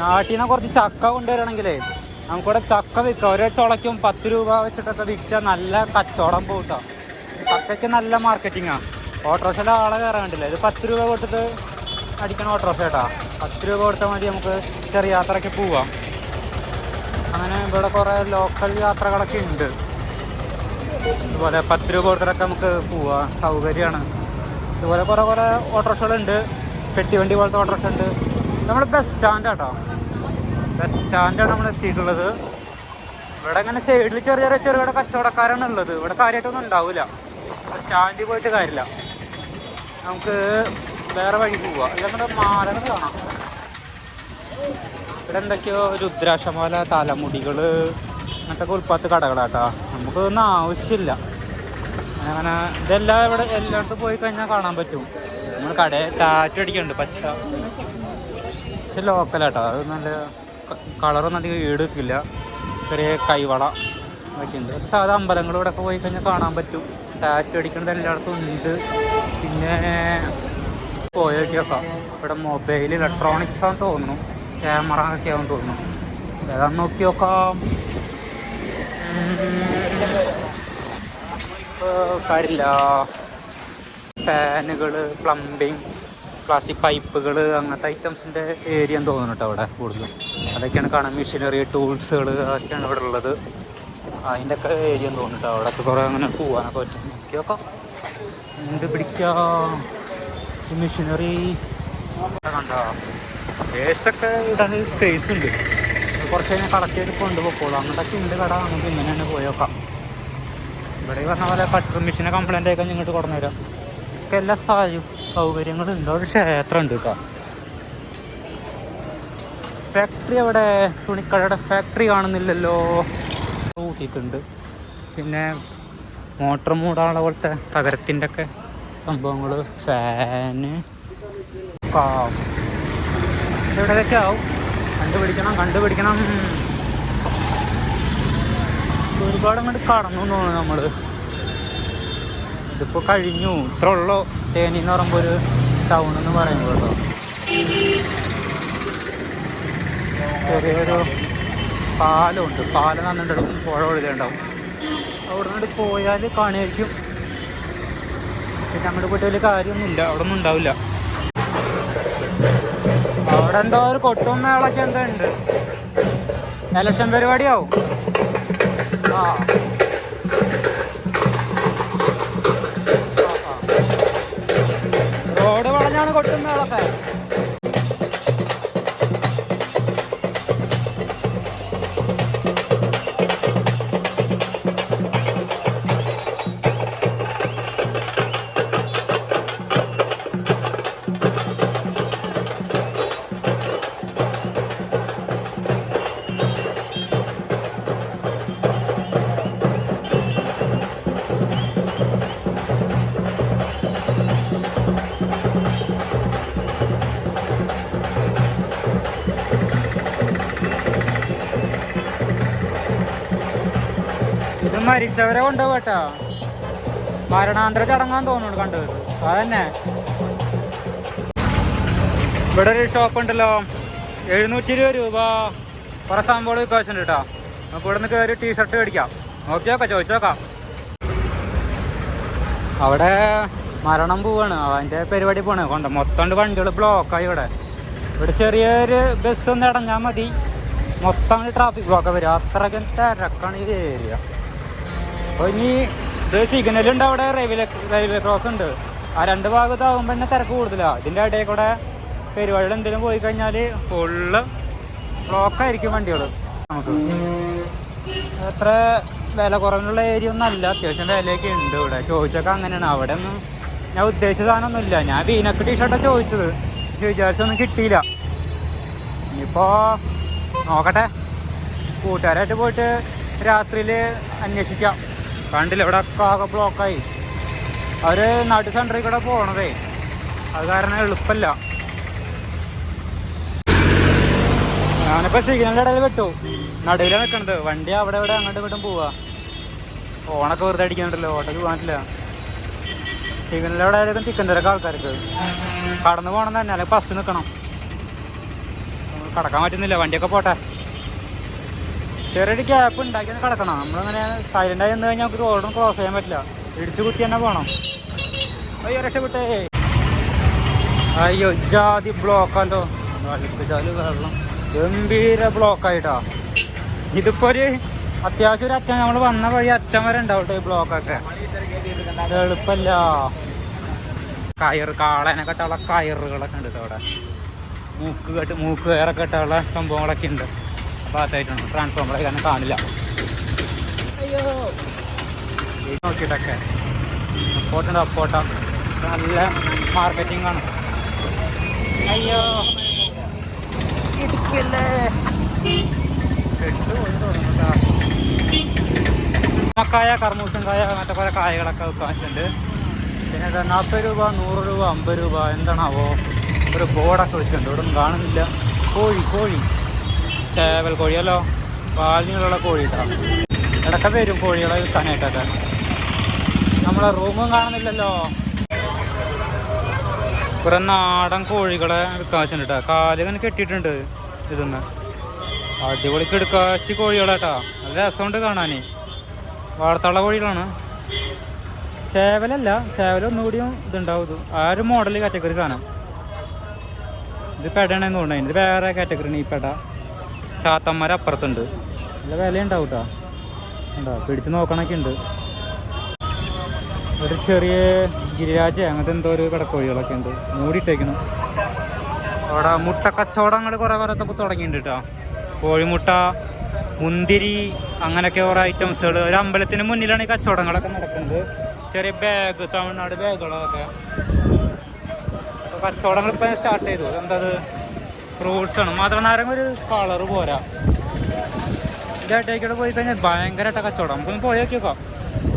നാട്ടിൽ നിന്ന് കുറച്ച് ചക്ക കൊണ്ടുവരണമെങ്കിലേ നമുക്കിവിടെ ചക്ക വിൽക്കാം. ഒരേ ചുളയ്ക്കും 10 രൂപ വെച്ചിട്ടൊക്കെ വിൽക്കാൻ നല്ല കച്ചവടം പോട്ടാ. ചക്കയ്ക്ക് നല്ല മാർക്കറ്റിങ്ങാണ്. ഓട്ടോറിക്ഷയിൽ ആളെ കയറാൻ വേണ്ടില്ല. ഇത് 10 രൂപ കൊടുത്തിട്ട് അടിക്കണം ഓട്ടോറിക്ഷ കേട്ടാ. 10 രൂപ കൊടുത്താൽ മതി നമുക്ക് ചെറിയ യാത്രയ്ക്ക് പോവാം. അങ്ങനെ ഇവിടെ കുറേ ലോക്കൽ യാത്രകളൊക്കെ ഉണ്ട്. ഇതുപോലെ 10 രൂപ കൊടുത്തിട്ടൊക്കെ നമുക്ക് പോവാം, സൗകര്യമാണ്. ഇതുപോലെ കുറേ ഓട്ടോറിക്ഷകളുണ്ട്. പെട്ടിവണ്ടി പോലത്തെ ഓട്ടോറിക്ഷ ഉണ്ട്. നമ്മൾ ബസ് സ്റ്റാൻഡ് കേട്ടോ, ബസ് സ്റ്റാൻഡാണ് നമ്മൾ എത്തിയിട്ടുള്ളത്. ഇവിടെ ഇങ്ങനെ സൈഡിൽ ചെറുകിട കച്ചവടക്കാരാണ് ഉള്ളത്. ഇവിടെ കാര്യമായിട്ടൊന്നും ഉണ്ടാവില്ല. സ്റ്റാൻഡിൽ പോയിട്ട് കാര്യമില്ല. നമുക്ക് വേറെ വഴി പോവുക. അല്ലെങ്കിൽ മാലകൾ കാണാം. ഇവിടെ എന്തൊക്കെയോ രുദ്രാക്ഷമാല, തലമുടികൾ, അങ്ങനത്തെ ഉൽപ്പാദ കടകളാട്ടോ. നമുക്കൊന്നും ആവശ്യമില്ല. അങ്ങനെ ഇതെല്ലാം ഇവിടെ എല്ലായിടത്തും പോയി കഴിഞ്ഞാൽ കാണാൻ പറ്റും. നമ്മൾ കടയിൽ ടാറ്റ അടിക്കുന്നുണ്ട് പച്ച, പക്ഷെ ലോക്കലാട്ടോ. അത് നല്ല കളറൊന്നും അധികം ഈടുക്കില്ല. ചെറിയ കൈവള ഒക്കെ ഉണ്ട്. സാധാ അമ്പലങ്ങളിലൂടെ ഒക്കെ പോയി കഴിഞ്ഞാൽ കാണാൻ പറ്റും. ടാറ്റു അടിക്കുന്നത് എല്ലായിടത്തും ഉണ്ട്. പിന്നെ പോയൊക്കെ ഇവിടെ മൊബൈൽ ഇലക്ട്രോണിക്സ് ആണെന്ന് തോന്നുന്നു, ക്യാമറ ഒക്കെ ആണെന്ന് തോന്നുന്നു. ഏതാന്ന് നോക്കി നോക്കാം. കാര്യമില്ല. ഫാനുകൾ, പ്ലംബിങ്, പ്ലാസ്റ്റിക് പൈപ്പുകൾ, അങ്ങനത്തെ ഐറ്റംസിൻ്റെ ഏരിയ എന്ന് തോന്നുന്നു കേട്ടോ അവിടെ കൂടുതലും. അതൊക്കെയാണ് കാണാൻ. മെഷീനറി, ടൂൾസുകൾ, അതൊക്കെയാണ് ഇവിടെ ഉള്ളത്. അതിൻ്റെ ഒക്കെ ഏരിയ എന്ന് തോന്നുന്നു കേട്ടോ. അവിടെയൊക്കെ കുറേ അങ്ങനെ പോകാനൊക്കെ പറ്റും. നോക്കിയൊക്കെ എന്ത് പിടിക്കാം. മെഷീനറി കണ്ടോ. വേസ്റ്റൊക്കെ ഇടാൻ സ്പേസ് ഉണ്ട്. കുറച്ച് കഴിഞ്ഞാൽ കളക്ട് ചെയ്ത് കൊണ്ടുപോയിക്കോളൂ. അങ്ങോട്ടൊക്കെ ഉണ്ട് കട. നമുക്ക് ഇങ്ങനെ തന്നെ പോയേക്കാം. ഇവിടെ പറഞ്ഞ പോലെ കട്ടർ മെഷീനെ കംപ്ലൈൻ്റ് ആയിക്കാൻ ഇങ്ങോട്ട് കൊണ്ടു തരാം. ഒക്കെ എല്ലാ സൗകര്യങ്ങളുണ്ട്. ഒരു ക്ഷേത്രം ഉണ്ട് കേട്ടോ. ഫാക്ടറി അവിടെ, തുണിക്കടയുടെ ഫാക്ടറി കാണുന്നില്ലല്ലോ. കൂട്ടിയിട്ടുണ്ട്. പിന്നെ മോട്ടർ മൂടാനുള്ള പോലത്തെ തകരത്തിൻ്റെ ഒക്കെ സംഭവങ്ങൾ, ഫാന്, ഇവിടെയൊക്കെ ആവും. കണ്ടുപിടിക്കണം. ഒരുപാട് അങ്ങോട്ട് കടന്നു തോന്നുന്നു നമ്മൾ. ഇതിപ്പോൾ കഴിഞ്ഞു. ഇത്ര ഉള്ളൂ തേനി എന്ന് പറയുമ്പോൾ ഒരു ടൗൺ എന്ന് പറയുമ്പോൾ കേട്ടോ. ചെറിയൊരു പാലമുണ്ട്. പാലം നന്നിട്ടുണ്ടാവും, പുഴ ഒഴുകുണ്ടാവും. അവിടെ നിന്ന് പോയാൽ കാണുമായിരിക്കും. പിന്നെ അങ്ങോട്ട് പോയിട്ട് വലിയ കാര്യമൊന്നുമില്ല, അവിടെ ഒന്നും ഉണ്ടാവില്ല. അവിടെ എന്തോ ഒരു കൊട്ടും മേളൊക്കെ എന്തോ ഉണ്ട്. ഇലക്ഷൻ പരിപാടിയാവും. റോഡ് വളഞ്ഞാണ് കൊട്ടും മേളൊക്കെ. ഇത് മരിച്ചവരെ കൊണ്ടുപോകട്ടാ. മരണാന്തര ചടങ്ങാന്ന് തോന്നുന്നു കണ്ടത്. അതന്നെ. ഇവിടെ ഒരു ഷോപ്പ് ഉണ്ടല്ലോ, 720 രൂപ കുറേ സംഭവങ്ങൾ വിൽക്കാശുണ്ട് കേട്ടോ. നമുക്ക് ഇവിടെ നിന്ന് കയറി ടീഷർട്ട് മേടിക്കാം. നോക്കിയോക്കാം, ചോദിച്ചോക്കാം. അവിടെ മരണം പോവാണ്, അതിൻ്റെ പരിപാടി പോവാണ്. കൊണ്ട് മൊത്തം വണ്ടികൾ ബ്ലോക്കായി. ഇവിടെ ചെറിയൊരു ബസ് ഒന്ന് ഇടഞ്ഞാൽ മതി, മൊത്തം ട്രാഫിക് ബ്ലോക്ക് വരും. അത്രയ്ക്ക് തിരക്കാണ് ഈ ഏരിയ. അപ്പോൾ ഇനി ഇത് സിഗ്നലുണ്ട് അവിടെ, റെയിൽവേ ക്രോസ് ഉണ്ട്. ആ രണ്ട് ഭാഗത്താകുമ്പോൾ തന്നെ തിരക്ക് കൂടുതലാണ്. ഇതിൻ്റെ ഇടയിൽ കൂടെ പരിപാടികൾ എന്തെങ്കിലും പോയി കഴിഞ്ഞാൽ ഫുള്ള് ബ്ലോക്കായിരിക്കും വണ്ടികൾ. നമുക്ക് എത്ര വില കുറവിനുള്ള ഏരിയ ഒന്നും അല്ല, അത്യാവശ്യം വിലയൊക്കെ ഉണ്ട് ഇവിടെ. ചോദിച്ചൊക്കെ അങ്ങനെയാണ്. അവിടെ ഒന്നും ഞാൻ ഉദ്ദേശിച്ച സാധനമൊന്നുമില്ല. ഞാൻ വീനക്ക് ടീഷർട്ടാണ് ചോദിച്ചത്, പക്ഷെ വിചാരിച്ചൊന്നും കിട്ടിയില്ല. ഇനിയിപ്പോൾ നോക്കട്ടെ, കൂട്ടുകാരായിട്ട് പോയിട്ട് രാത്രിയിൽ അന്വേഷിക്കാം. കണ്ടില്ല ഇവിടെ ആകെ ബ്ലോക്കായി. അവർ നടു സെൻറ്ററിൽ കൂടെ പോകണതേ, അത് കാരണം എളുപ്പമല്ല. ഞാനിപ്പോൾ സിഗ്നലിൻ്റെ ഇടയിൽ വിട്ടു, നടുവിലാണ് നിൽക്കണത്. വണ്ടി അവിടെ ഇവിടെ അങ്ങോട്ടും ഇങ്ങോട്ടും പോവാ. ഓണൊക്കെ വെറുതെ അടിക്കുന്നുണ്ടല്ലോ, ഓട്ടോക്ക് പോകാനില്ല. സിഗ്നലിൻ്റെ അവിടെ ആയിരിക്കും തിക്കും തിരക്ക് ആൾക്കാർക്ക്. കടന്നു പോകണം തന്നെ, അല്ലെങ്കിൽ ഫസ്റ്റ് നിൽക്കണം. കടക്കാൻ പറ്റുന്നില്ല, വണ്ടിയൊക്കെ പോട്ടെ. ചെറിയൊരു ഗ്യാപ്പ് ഉണ്ടാക്കി കിടക്കണം. നമ്മളിങ്ങനെ സൈലൻ്റായി നിന്ന് കഴിഞ്ഞാൽ നമുക്ക് റോഡും ക്രോസ് ചെയ്യാൻ പറ്റില്ല, ഇടിച്ചു കുത്തി തന്നെ പോകണം. അയ്യോ രക്ഷപ്പെട്ടേ. അയ്യോ ജാതി ബ്ലോക്കാലോ, വലിപ്പിച്ചാല് വെള്ളം ഗംഭീര ബ്ലോക്കായിട്ടാ. ഇതിപ്പോൾ ഒരു അത്യാവശ്യം ഒരു അറ്റം, നമ്മൾ വന്ന വഴി അറ്റം വരെ ഉണ്ടാവും കേട്ടോ ഈ ബ്ലോക്കൊക്കെ. എളുപ്പമല്ല. കാളേനെ കെട്ടാനുള്ള കയറുകളൊക്കെ ഉണ്ട് അവിടെ. മൂക്ക് കയറൊക്കെ കെട്ടാനുള്ള സംഭവങ്ങളൊക്കെ ഉണ്ട്. ഭാഗത്തായിട്ടുണ്ട്. ട്രാൻസ്ഫോമർ കാരണം കാണില്ല. അയ്യോ നോക്കിയിട്ടൊക്കെ അപ്പോട്ടുണ്ട്, അപ്പോട്ട നല്ല മാർക്കറ്റിംഗ് ആണ്. അയ്യോ ഇടുക്കല്ലേ, മക്കായ, കർമൂസൻ കായ, അങ്ങനത്തെ പല കായകളൊക്കെ വെച്ചിട്ടുണ്ട്. പിന്നെ 40 രൂപ, 100 രൂപ, 50 രൂപ, എന്താണാവോ ഒരു ബോർഡൊക്കെ വെച്ചിട്ടുണ്ട്. ഇവിടെ ഒന്നും കാണുന്നില്ല. കോഴി ചേവൽ കോഴിയല്ലോ, പാലിനുള്ള കോഴി ഇട്ടാണ്. ഇടയ്ക്ക് വരും കോഴികളെ വിൽക്കാനായിട്ടൊക്കെ. നമ്മളെ റൂമും കാണുന്നില്ലല്ലോ. കുറെ നാടൻ കോഴികളെ വിൽക്കാൻ വെച്ചിട്ടുണ്ട് കേട്ടോ. കാലിങ്ങനെ കെട്ടിയിട്ടുണ്ട് ഇതൊന്ന്. അടിപൊളി കിടക്കാച്ചി കോഴികളാട്ടാ, നല്ല രസമുണ്ട് കാണാൻ. വാർത്തള്ള കോഴികളാണ്. ചേവലല്ല, ചേവലൊന്നുകൂടിയും ഇതുണ്ടാവും. ഇത് ആ ഒരു മോഡൽ കാറ്റഗറി സാധനം. ഇത് പെടയാണെന്ന് തോന്നുന്നു. ഇത് വേറെ കാറ്റഗറിയാണ് ഈ പെട. ചാത്തന്മാർ അപ്പുറത്തുണ്ട്, നല്ല വിലയുണ്ടാവും കേട്ടോ. ഉണ്ടോ, പിടിച്ച് നോക്കണൊക്കെ ഉണ്ട്. ഒരു ചെറിയ ഗിരിരാജ അങ്ങനത്തെ എന്തോ ഒരു കിടക്കോഴികളൊക്കെ ഉണ്ട്, മൂടിയിട്ടേക്കണം. അവിടെ മുട്ട കച്ചവടങ്ങൾ കുറേ പേരത്തൊക്കെ തുടങ്ങിയിട്ടുണ്ട് കേട്ടോ. കോഴിമുട്ട, മുന്തിരി, അങ്ങനെയൊക്കെ കുറേ ഐറ്റംസുകൾ. ഒരു അമ്പലത്തിന് മുന്നിലാണ് ഈ കച്ചവടങ്ങളൊക്കെ നടക്കുന്നത്. ചെറിയ ബാഗ്, തമിഴ്നാട് ബാഗുകളൊക്കെ കച്ചവടങ്ങൾ ഇപ്പം സ്റ്റാർട്ട് ചെയ്തു. എന്തത് ഫ്രൂട്ട്സാണ്. മാത്രനാരങ്ങ ഒരു കളറ് പോരാ. ഇതായിട്ടേക്കൂടെ പോയി കഴിഞ്ഞാൽ ഭയങ്കരമായിട്ട് കച്ചവടം. നമുക്കൊന്ന് പോയി നോക്കിയേക്കാം.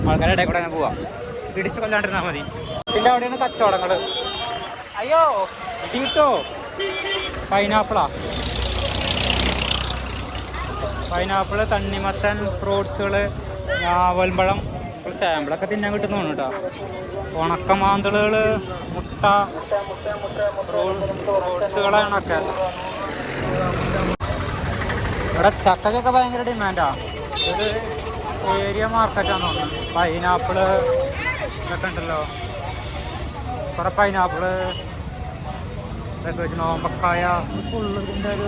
ആൾക്കാരുടെ ഇടയിൽ കൂടെ തന്നെ പോവാം, പിടിച്ച് കൊല്ലാണ്ടിരുന്നാൽ മതി. ഇതിൻ്റെ അവിടെയാണ് കച്ചവടങ്ങൾ. അയ്യോ ഇട്ടോ പൈനാപ്പിളാ, പൈനാപ്പിള്, തണ്ണിമത്തൻ, ഫ്രൂട്ട്സുകൾ, ഞാവൽപ്പഴം, സാമ്പിളൊക്കെ തിന്നാൻ കിട്ടുന്നതാണ് കേട്ടോ. ഉണക്കമാന്തളുകൾ, മുട്ട, ഫ്രൂട്ട്സുകളാണൊക്കെ. ഇവിടെ ചക്കയ്ക്കൊക്കെ ഭയങ്കര ഡിമാൻഡാ. ഒരു ഏരിയ മാർക്കറ്റാന്ന് തോന്നുന്നു. പൈനാപ്പിള് ഇതൊക്കെ ഉണ്ടല്ലോ, കുറെ പൈനാപ്പിള് ഇതൊക്കെ വെച്ച്. നോമ്പക്കായ ഫുള്ളിൻ്റെ ഒരു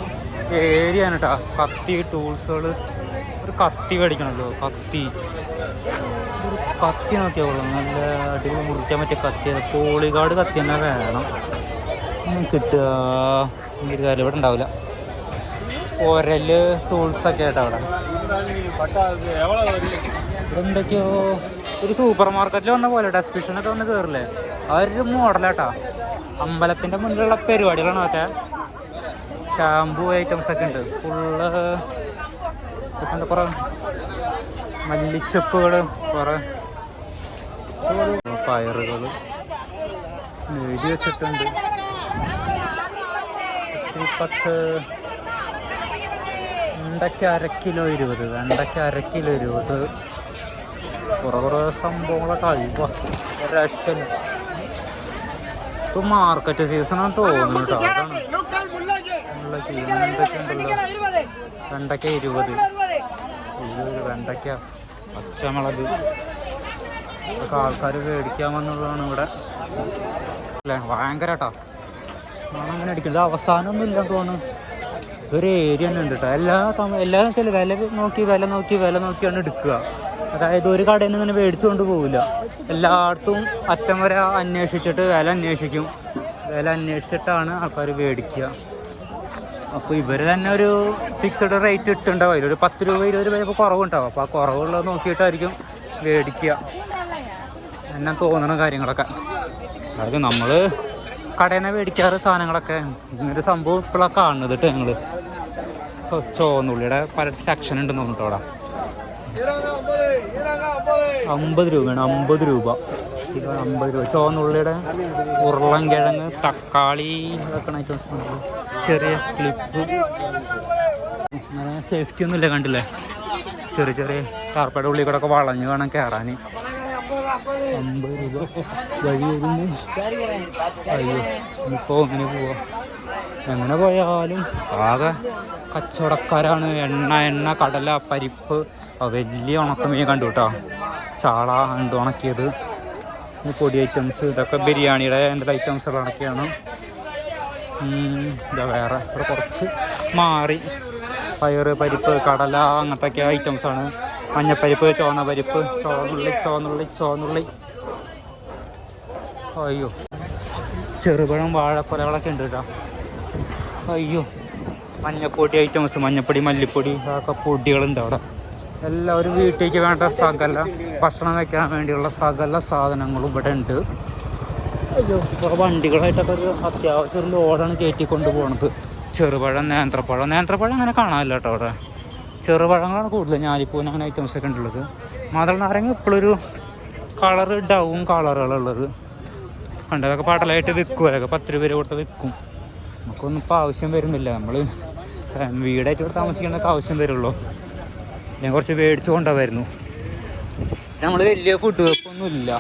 ഏരിയ ആണ് കേട്ടോ. കത്തി, ടൂൾസുകൾ. ഒരു കത്തി മേടിക്കണമല്ലോ, കത്തി നോക്കിയാൽ നല്ല അടിപൊളി മുറിക്കാൻ പറ്റിയ കത്തി. പോളികാർഡ് കത്തി തന്നെ വേണം. കിട്ടുക ഒരു കാര്യം ഇവിടെ ഉണ്ടാവില്ല. ഒരല്, ടൂൾസൊക്കെ ആയിട്ട് അവിടെ. എന്തൊക്കെയോ ഒരു സൂപ്പർ മാർക്കറ്റിൽ വന്ന പോലെ ഡെസ്ക്രിപ്ഷനൊക്കെ വന്ന് കയറില്ലേ, ആ ഒരു മോഡലാട്ടാ. അമ്പലത്തിൻ്റെ മുന്നിലുള്ള പരിപാടികളാണ് അതൊക്കെ. ഷാമ്പൂ ഐറ്റംസൊക്കെ ഉണ്ട് ഫുള്ള്. എന്താ കുറേ മല്ലിച്ചപ്പുകൾ, കുറേ പയറുകൾ എഴുതി വെച്ചിട്ടുണ്ട്. 10 വെണ്ടയ്ക്ക് 1/2 കിലോ 20, വെണ്ടയ്ക്ക് 1/2 കിലോ 20. കുറേ സംഭവങ്ങളൊക്കെ കഴിയുക രക്ഷയില്ല. ഇപ്പം മാർക്കറ്റ് സീസണാന്ന് തോന്നുന്നു കേട്ടോ. അതാണ് മുള്ളക്ക് എന്തൊക്കെ ഉണ്ടല്ലോ. വെണ്ടയ്ക്ക 20, വെണ്ടയ്ക്ക, പച്ചമുളക് ഒക്കെ ആൾക്കാർ മേടിക്കാൻ വന്നുള്ളതാണ് ഇവിടെ അല്ലേ. ഭയങ്കര കേട്ടോ, അങ്ങനെ അടിക്കില്ല. അവസാനമൊന്നും ഇല്ലെന്ന് തോന്നുന്നു. ഇതൊരു ഏരിയ തന്നെ ഉണ്ട് കേട്ടോ. എല്ലാവരും വെച്ചാൽ വില നോക്കിയാണ് എടുക്കുക. അതായത് ഒരു കടയിൽ നിന്ന് ഇങ്ങനെ മേടിച്ചുകൊണ്ട് പോവില്ല. എല്ലായിടത്തും അറ്റം വരെ അന്വേഷിച്ചിട്ട് വില അന്വേഷിക്കും. വില അന്വേഷിച്ചിട്ടാണ് ആൾക്കാർ മേടിക്കുക. അപ്പോൾ ഇവർ തന്നെ ഒരു ഫിക്സഡ് റേറ്റ് ഇട്ടുണ്ടാവും, അതിലൊരു 10 രൂപ 20 രൂപയൊക്കെ കുറവുണ്ടാവും. അപ്പോൾ ആ കുറവുള്ളത് നോക്കിയിട്ടായിരിക്കും മേടിക്കുക എന്നെ തോന്നുന്ന കാര്യങ്ങളൊക്കെ. അതായത് നമ്മൾ കടയിൽ നിന്ന് മേടിക്കാറ് സാധനങ്ങളൊക്കെ ഇങ്ങനൊരു സംഭവം ഇപ്പോഴാണ് കാണുന്നത് കേട്ടോ. ഞങ്ങൾ ചുവന്നുള്ളിയുടെ പല സെക്ഷൻ ഉണ്ടെന്ന് തോന്നിട്ടോ അവിടെ. 50 രൂപയാണ്, 50 രൂപ കിലോ, 50 രൂപ. ചുവന്നുള്ളിയുടെ ഉരുളൻകിഴങ്ങ്, തക്കാളി വെക്കണ ഐറ്റംസ്, ചെറിയ ക്ലിപ്പ്, അങ്ങനെ സേഫ്റ്റി ഒന്നുമില്ല കണ്ടില്ലേ. ചെറിയ ചെറിയ ടാർപ്പയുടെ ഉള്ളിൽ കൂടെ ഒക്കെ വളഞ്ഞ് വേണം കയറാൻ. 50 രൂപ വഴി വരുന്നു. അയ്യോ ഇപ്പോൾ എങ്ങനെ പോവാ? എങ്ങനെ പോയാലും ആകെ കച്ചവടക്കാരാണ്. എണ്ണ, കടല, പരിപ്പ്, വലിയ ഉണക്കമീൻ കണ്ടു കേട്ടോ. ചാള ഉണ്ട് ഉണക്കിയത്, പൊടി ഐറ്റംസ്, ഇതൊക്കെ ബിരിയാണിയുടെ എന്തെങ്കിലും ഐറ്റംസുകളൊക്കെയാണ്. ഇതാ വേറെ ഇവിടെ കുറച്ച് മാറി പയറ്, പരിപ്പ്, കടല അങ്ങനത്തെ ഐറ്റംസാണ്. മഞ്ഞപ്പരിപ്പ്, ചുവന്ന പരിപ്പ്, ചുവന്നുള്ളി. അയ്യോ ചെറുപഴം, വാഴക്കൊലകളൊക്കെ ഉണ്ട് കേട്ടോ. അയ്യോ മഞ്ഞപ്പൊടി ഐറ്റംസ്, മഞ്ഞപ്പൊടി, മല്ലിപ്പൊടി, അതൊക്കെ പൊടികളുണ്ട് അവിടെ. എല്ലാവരും വീട്ടിലേക്ക് വേണ്ട സകല ഭക്ഷണം വയ്ക്കാൻ വേണ്ടിയുള്ള സകല സാധനങ്ങളും ഇവിടെ ഉണ്ട്. അയ്യോ ഇപ്പോൾ വണ്ടികളായിട്ടൊക്കെ ഒരു അത്യാവശ്യം ഒരു ലോഡാണ് കയറ്റിക്കൊണ്ട് പോകുന്നത്. ചെറുപഴം, നേന്ത്രപ്പഴം അങ്ങനെ കാണാമല്ലോ കേട്ടോ അവിടെ. ചെറുപഴങ്ങളാണ് കൂടുതൽ, ഞാലിപ്പൂന് അങ്ങനെ ഐറ്റംസൊക്കെ ഉണ്ടുള്ളത്. മാതള നാരങ്ങ ഇപ്പോഴൊരു കളറ് ഡൗൺ കളറുകളുള്ളത് ഉണ്ട്. അതൊക്കെ പടലായിട്ട് വിൽക്കും, അതൊക്കെ 10 രൂപ കൊടുത്ത് വിൽക്കും. നമുക്കൊന്നും ഇപ്പോൾ ആവശ്യം വരുന്നില്ല. നമ്മൾ വീടായിട്ട് ഇവിടെ താമസിക്കേണ്ടതൊക്കെ ആവശ്യം വരുള്ളൂ. ഞാൻ കുറച്ച് മേടിച്ചു കൊണ്ടുപോയിരുന്നു. നമ്മൾ വലിയ ഫുഡ് വെപ്പൊന്നുമില്ല,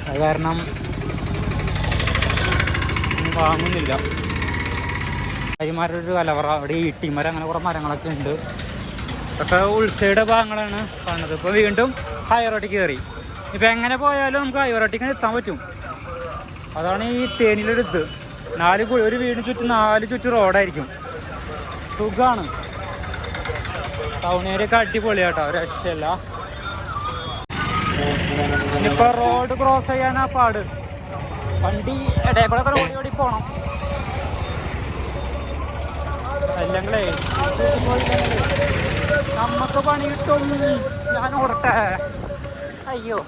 അത് കാരണം വാങ്ങുന്നില്ല. കരിമാരുടെ ഒരു കലവറ, അവിടെ ഈട്ടിമരം, അങ്ങനെ കുറേ മരങ്ങളൊക്കെ ഉണ്ട്. ഇതൊക്കെ ഉൾസൈഡ് ഭാഗങ്ങളാണ് കാണുന്നത്. ഇപ്പോൾ വീണ്ടും ഹൈറോട്ടിക്ക് കയറി. ഇപ്പം എങ്ങനെ പോയാലും നമുക്ക് ഹൈറോട്ടിക്ക് എത്താൻ പറ്റും. അതാണ് ഈ തേനിലൊരു ഇത്. ഒരു വീടിന് ചുറ്റും 4 ചുറ്റും റോഡായിരിക്കും. സുഖമാണ്. ടൗൺ ഏരിയ ഒക്കെ അടിപൊളിയാട്ടോ, രക്ഷയില്ല. ഇനിയിപ്പോൾ റോഡ് ക്രോസ് ചെയ്യാനാ പാട്. വണ്ടി ഇടയപ്പോഴൊക്കെ ഓടി പോകണം, അല്ലെങ്കിലേ നമുക്ക് പണി കിട്ടും. ഞാൻ ഓടട്ടെ. അയ്യോ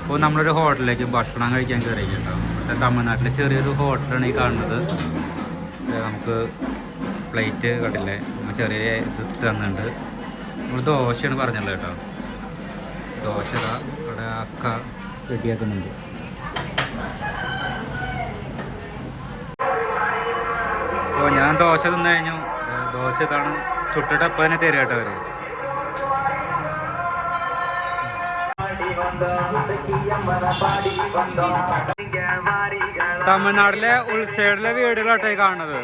അപ്പോൾ നമ്മളൊരു ഹോട്ടലിലേക്ക് ഭക്ഷണം കഴിക്കാൻ കയറിയിട്ടുണ്ടോ. തമിഴ്നാട്ടിലെ ചെറിയൊരു ഹോട്ടലാണ് ഈ കാണുന്നത്. നമുക്ക് പ്ലേറ്റ് കണ്ടില്ലേ, ചെറിയ ഇത് തന്നിട്ടുണ്ട്. നമ്മൾ ദോശയാണ് പറഞ്ഞല്ലോ കേട്ടോ. ദോശ ഇവിടെ അക്ക റെഡിയാക്കുന്നുണ്ട്. അപ്പോൾ ഞാൻ ദോശ തിന്നു കഴിഞ്ഞു. ദോശ ഇതാണ്, ചുട്ടിട്ട് അപ്പം തന്നെ തരിക കേട്ടോ അവർ. തമിഴ്നാട്ടിലെ ഉൾസൈഡിലെ വീടുകളാട്ടോ കാണുന്നത്.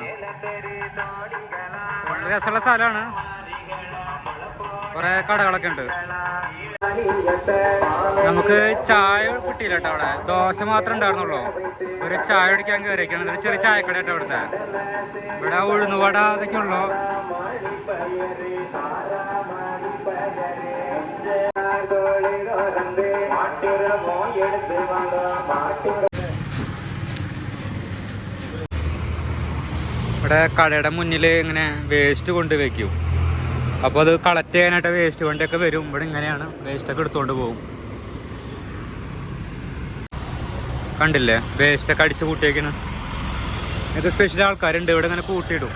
വളരെ രസമുള്ള സ്ഥലമാണ്, കുറെ കടകളൊക്കെ ഉണ്ട്. നമുക്ക് ചായ കിട്ടിയില്ല കേട്ടോ അവിടെ, ദോശ മാത്രമേ ഉണ്ടായിരുന്നുള്ളൂ. ഒരു ചായ കുടിക്കാൻ കയറിയിരിക്കണം. ഒരു ചെറിയ ചായക്കട കേട്ടോ ഇവിടുത്തെ. ഇവിടെ ഉഴുന്നുവട അതൊക്കെ ഉള്ളു. ഇവിടെ കടയുടെ മുന്നിൽ ഇങ്ങനെ വേസ്റ്റ് കൊണ്ട് വയ്ക്കും. അപ്പോൾ അത് കളക്ട് ചെയ്യാനായിട്ട് വേസ്റ്റ് വണ്ടിയൊക്കെ വരും. ഇവിടെ ഇങ്ങനെയാണ് വേസ്റ്റൊക്കെ എടുത്തുകൊണ്ട് പോകും. കണ്ടില്ലേ വേസ്റ്റൊക്കെ അടിച്ച് കൂട്ടിയേക്കുന്നത്. ഇത് സ്പെഷ്യൽ ആൾക്കാരുണ്ട് ഇവിടെ ഇങ്ങനെ കൂട്ടിയിടും.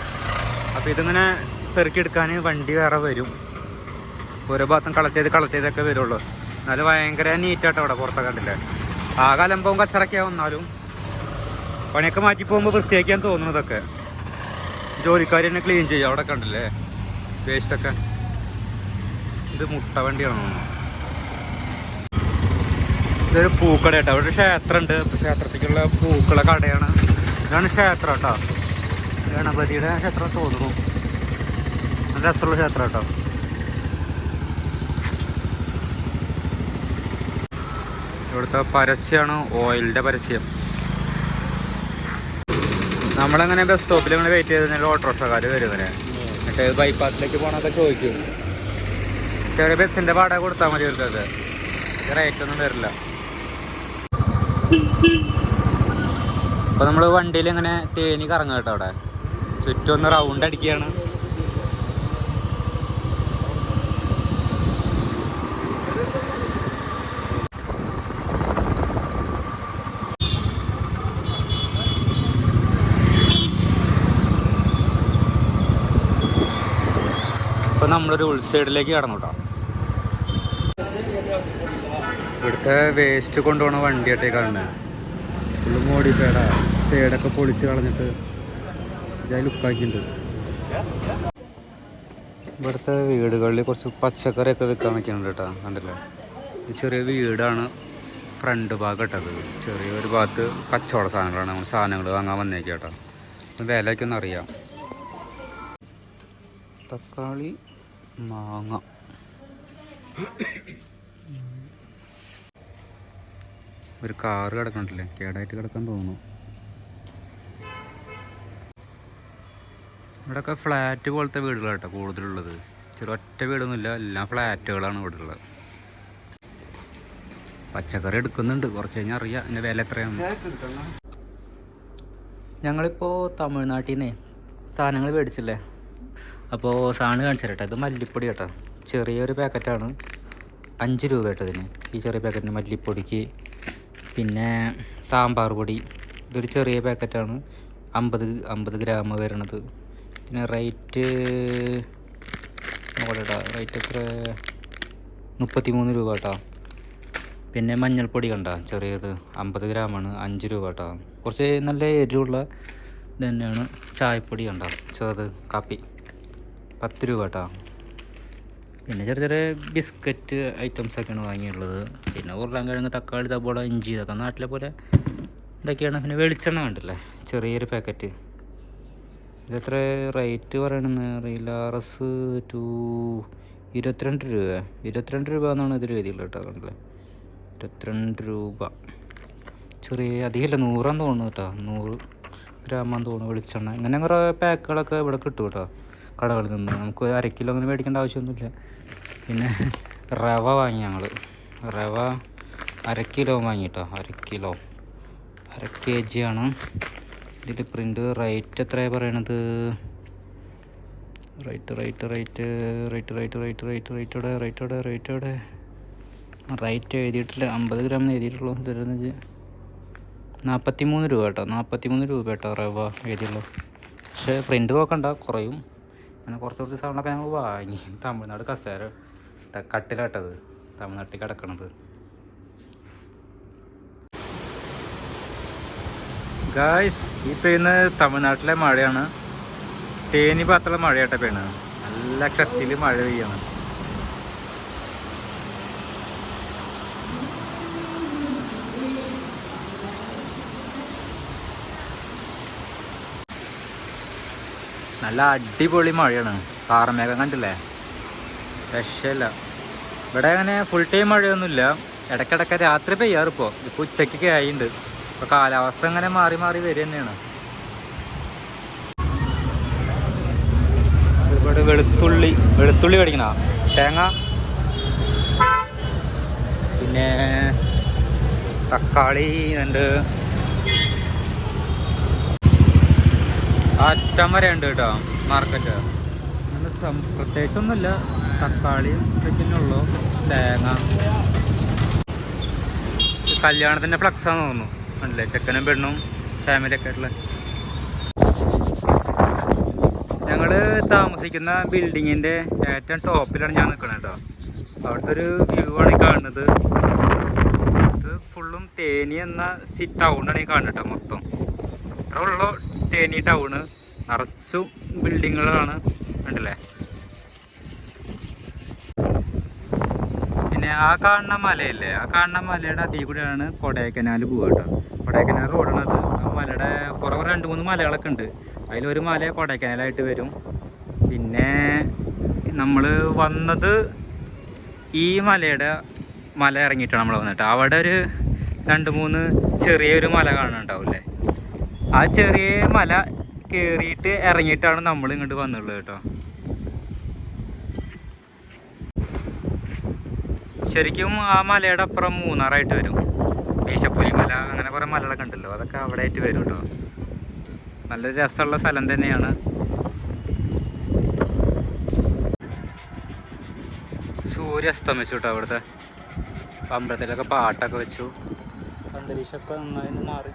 അപ്പോൾ ഇതിങ്ങനെ പെറുക്കിയെടുക്കാൻ വണ്ടി വേറെ വരും. ഓരോ ഭാഗത്തും കളക്ട് ചെയ്തൊക്കെ വരുള്ളൂ. എന്നാലും ഭയങ്കര നീറ്റാട്ടോ അവിടെ പുറത്തൊക്കെ. കണ്ടില്ലേ ആ കലമ്പവും കച്ചറൊക്കെ വന്നാലും പണിയൊക്കെ മാറ്റി പോകുമ്പോൾ വൃത്തിയാക്കാൻ തോന്നുന്നതൊക്കെ ജോലിക്കാർ തന്നെ ക്ലീൻ ചെയ്യും. അവിടെ കണ്ടില്ലേ വേസ്റ്റൊക്കെ. ഇത് മുട്ട വണ്ടിയാണോ? ഇതൊരു പൂക്കട കേട്ടോ. അവിടെ ഒരു ക്ഷേത്രം ഉണ്ട്. ക്ഷേത്രത്തേക്കുള്ള പൂക്കള കടയാണ്. ഇതാണ് ക്ഷേത്രം കേട്ടോ. ഗണപതിയുടെ ക്ഷേത്രം തോന്നുന്നു. നല്ല രസമുള്ള ക്ഷേത്രം കേട്ടോ. ഇവിടുത്തെ പരസ്യമാണ് ഓയിലിൻ്റെ പരസ്യം. നമ്മളങ്ങനെ ബസ് സ്റ്റോപ്പിൽ ഇങ്ങനെ വെയിറ്റ് ചെയ്ത് കഴിഞ്ഞാൽ ഓട്ടോറിക്ഷക്കാർ വരും വരെ. എന്നിട്ട് ബൈപ്പാസിലേക്ക് പോകണമൊക്കെ ചോദിക്കും. ചെറിയ ബസ്സിൻ്റെ വാടക കൊടുത്താൽ മതി അവർക്കൊക്കെ, റേറ്റൊന്നും വരില്ല. അപ്പോൾ നമ്മൾ വണ്ടിയിൽ ഇങ്ങനെ തേനി കറങ്ങുക കേട്ടോ. അവിടെ ചുറ്റും ഒന്ന് റൗണ്ട് അടിക്കുകയാണ്. ഇപ്പം നമ്മളൊരു ഉൾസൈഡിലേക്ക് കടന്നു കേട്ടോ. ഇവിടുത്തെ വേസ്റ്റ് കൊണ്ടുപോകണ വണ്ടിയായിട്ടേ കാണുന്നത്. ഫുള്ള് മോഡിഫൈഡാ, സൈഡൊക്കെ പൊളിച്ച് കളഞ്ഞിട്ട് ഇതായി ലുക്കാക്കിയിട്ടുണ്ട്. ഇവിടുത്തെ വീടുകളിൽ കുറച്ച് പച്ചക്കറിയൊക്കെ വിൽക്കാൻ വെക്കുന്നുണ്ട് കേട്ടോ. കണ്ടില്ലേ, ഈ ചെറിയ വീടാണ് ഫ്രണ്ട് ഭാഗം ഇട്ടത്. ചെറിയൊരു ഭാഗത്ത് കച്ചവട സാധനങ്ങളാണ്. നമ്മൾ സാധനങ്ങൾ വാങ്ങാൻ വന്നേക്കാം കേട്ടോ. വിലയൊക്കെ ഒന്ന് അറിയാം. തക്കാളി, മാങ്ങ, ഒരു കാറ് കിടക്കണ്ടല്ലേ, കേടായിട്ട് കിടക്കാൻ തോന്നുന്നു. ഇവിടെയൊക്കെ ഫ്ലാറ്റ് പോലത്തെ വീടുകളാണ് കേട്ടോ കൂടുതലുള്ളത്. ചെറിയ ഒറ്റ വീടൊന്നുമില്ല, എല്ലാം ഫ്ലാറ്റുകളാണ് ഇവിടെ ഉള്ളത്. പച്ചക്കറി എടുക്കുന്നുണ്ട്, കുറച്ച് കഴിഞ്ഞാൽ അറിയാം അതിൻ്റെ വില എത്രയാണ്. ഞങ്ങളിപ്പോൾ തമിഴ്നാട്ടിൽ നിന്നേ സാധനങ്ങൾ മേടിച്ചില്ലേ, അപ്പോൾ സാധനം കാണിച്ചു തരട്ടെ. ഇത് മല്ലിപ്പൊടി കേട്ടോ, ചെറിയൊരു പാക്കറ്റാണ്, 5 രൂപ കേട്ടോ ഇതിന്. ഈ ചെറിയ പാക്കറ്റിന് മല്ലിപ്പൊടിക്ക്. പിന്നെ സാമ്പാർ പൊടി, ഇതൊരു ചെറിയ പാക്കറ്റാണ്, 50 ഗ്രാം വരണത്. പിന്നെ റേറ്റ് നോക്കട്ടെ, റേറ്റ് എത്ര, 33 രൂപ കേട്ടോ. പിന്നെ മഞ്ഞൾപ്പൊടി കണ്ട ചെറിയത് 50 ഗ്രാമാണ്, 5 രൂപ കേട്ടോ. കുറച്ച് നല്ല എരിവുള്ള ഇത് തന്നെയാണ്. ചായപ്പൊടി കണ്ട ചെറുത് കാപ്പി, 10 രൂപ കേട്ടോ. പിന്നെ ചെറിയ ചെറിയ ബിസ്ക്കറ്റ് ഐറ്റംസൊക്കെയാണ് വാങ്ങിയുള്ളത്. പിന്നെ ഉരുളൻകിഴങ്ങ്, തക്കാളി, സബോള, ഇഞ്ചി, ഇതൊക്കെ നാട്ടിലെ പോലെ ഇതൊക്കെയാണ്. പിന്നെ വെളിച്ചെണ്ണ കണ്ടില്ലേ, ചെറിയൊരു പാക്കറ്റ്. ഇതെത്ര റേറ്റ് പറയണമെന്ന് അറിയില്ല. RS 22 രൂപ, 22 രൂപ എന്നാണ് ഇതിൽ എഴുതിയുള്ളത് കേട്ടോ. കണ്ടില്ലേ, 22 രൂപ. ചെറിയ അധികമില്ല, 100 തോന്നുന്നു കേട്ടോ, 100 ഗ്രാമാന്ന് തോന്നുന്നു വെളിച്ചെണ്ണ. ഇങ്ങനെ കുറേ പാക്കുകളൊക്കെ ഇവിടെ കിട്ടും കേട്ടോ കടകളിൽ നിന്ന്. നമുക്ക് 1/2 കിലോ അങ്ങനെ മേടിക്കേണ്ട ആവശ്യമൊന്നുമില്ല. പിന്നെ റവ വാങ്ങി ഞങ്ങൾ, റവ 1/2 കിലോ വാങ്ങി കേട്ടോ. 1/2 kg ആണ്. ഇതിൽ പ്രിൻ്റ് റേറ്റ് എത്രയാണ് പറയണത്, റേറ്റ് എഴുതിയിട്ടില്ല. 50 ഗ്രാമിന് എഴുതിയിട്ടുള്ളൂ. 43 രൂപ കേട്ടോ, 43 രൂപ കേട്ടോ റവ എഴുതിയുള്ളൂ. പക്ഷേ പ്രിൻ്റ് നോക്കണ്ട, കുറയും. അങ്ങനെ കുറച്ച് സാധനങ്ങളൊക്കെ ഞങ്ങൾ വാങ്ങി. തമിഴ്നാട് കസേര കട്ടിലാട്ടത്, തമിഴ്നാട്ടിൽ കിടക്കണത്. ഗായ്സ്, ഈ പെയ്യുന്നത് തമിഴ്നാട്ടിലെ മഴയാണ്. തേനി ഭാഗത്തുള്ള മഴയായിട്ടാ പെയ്യുന്നത്. നല്ല ശക്തിയിൽ മഴ പെയ്യാണ്. നല്ല അടിപൊളി മഴയാണ്. പാറമേഘം കണ്ടില്ലേ, രക്ഷയില്ല. ഇവിടെ അങ്ങനെ ഫുൾ ടൈം മഴയൊന്നുമില്ല, ഇടയ്ക്കിടയ്ക്ക് രാത്രി പെയ്യാറിപ്പോൾ. ഇപ്പോൾ ഉച്ചയ്ക്കൊക്കെ ആയിട്ടുണ്ട്. ഇപ്പോൾ കാലാവസ്ഥ അങ്ങനെ മാറി മാറി വരിക തന്നെയാണ്. ഒരുപാട് വെളുത്തുള്ളി മേടിക്കണ, തേങ്ങ, പിന്നെ തക്കാളി ഉണ്ട്, അറ്റം വരെ ഉണ്ട് കേട്ടോ മാർക്കറ്റ്. അങ്ങനെ പ്രത്യേകിച്ചൊന്നുമില്ല, തക്കാളിയും ഇതൊക്കെയുള്ളൂ. തേങ്ങ, കല്യാണത്തിൻ്റെ ഫ്ലക്സാന്ന് തോന്നുന്നു കണ്ടില്ലേ, ചെക്കനും പെണ്ണും ഫാമിലിയൊക്കെ ആയിട്ടുള്ള. ഞങ്ങൾ താമസിക്കുന്ന ബിൽഡിങ്ങിൻ്റെ ഏറ്റവും ടോപ്പിലാണ് ഞാൻ നിൽക്കുന്നത് കേട്ടോ. അവിടുത്തെ ഒരു വ്യൂ ആണ് ഈ കാണുന്നത്. ഇത് ഫുള്ളും തേനി എന്ന ടൗണാണ് ഈ കാണുന്നത് കേട്ടോ. മൊത്തം അത്ര ഉള്ളൂ തേനി ടൗണ്, നിറച്ചും ബിൽഡിങ്ങുകളാണ് കണ്ടില്ലേ. പിന്നെ ആ കാണുന്ന മലയില്ലേ, ആ കാണുന്ന മലയുടെ അതിൽ കൂടെയാണ് കൊടൈക്കനാൽ പോവുക കേട്ടോ. കൊടൈക്കനാൽ റോഡാണത്. ആ മലയുടെ കുറവ് 2-3 മലകളൊക്കെ ഉണ്ട്. അതിലൊരു മല കൊടൈക്കനാലായിട്ട് വരും. പിന്നെ നമ്മൾ വന്നത് ഈ മല ഇറങ്ങിയിട്ടാണ് നമ്മൾ വന്നിട്ട്. അവിടെ ഒരു 2-3 ചെറിയൊരു മല കാണുന്നുണ്ടാവില്ലേ, ആ ചെറിയ മല കയറിയിട്ട് ഇറങ്ങിയിട്ടാണ് നമ്മൾ ഇങ്ങോട്ട് വന്നുള്ളത് കേട്ടോ. ശരിക്കും ആ മലയുടെ അപ്പുറം മൂന്നാറായിട്ട് വരും. മീശപ്പുലി മല, അങ്ങനെ കുറേ മലകളൊക്കെ ഉണ്ടല്ലോ, അതൊക്കെ അവിടെ ആയിട്ട് വരും കേട്ടോ. നല്ലൊരു രസമുള്ള സ്ഥലം തന്നെയാണ്. സൂര്യാസ്തമിച്ചു കേട്ടോ അവിടുത്തെ. അമ്പലത്തിലൊക്കെ പാട്ടൊക്കെ വെച്ചു, അന്തരീക്ഷമൊക്കെ നന്നായി മാറി.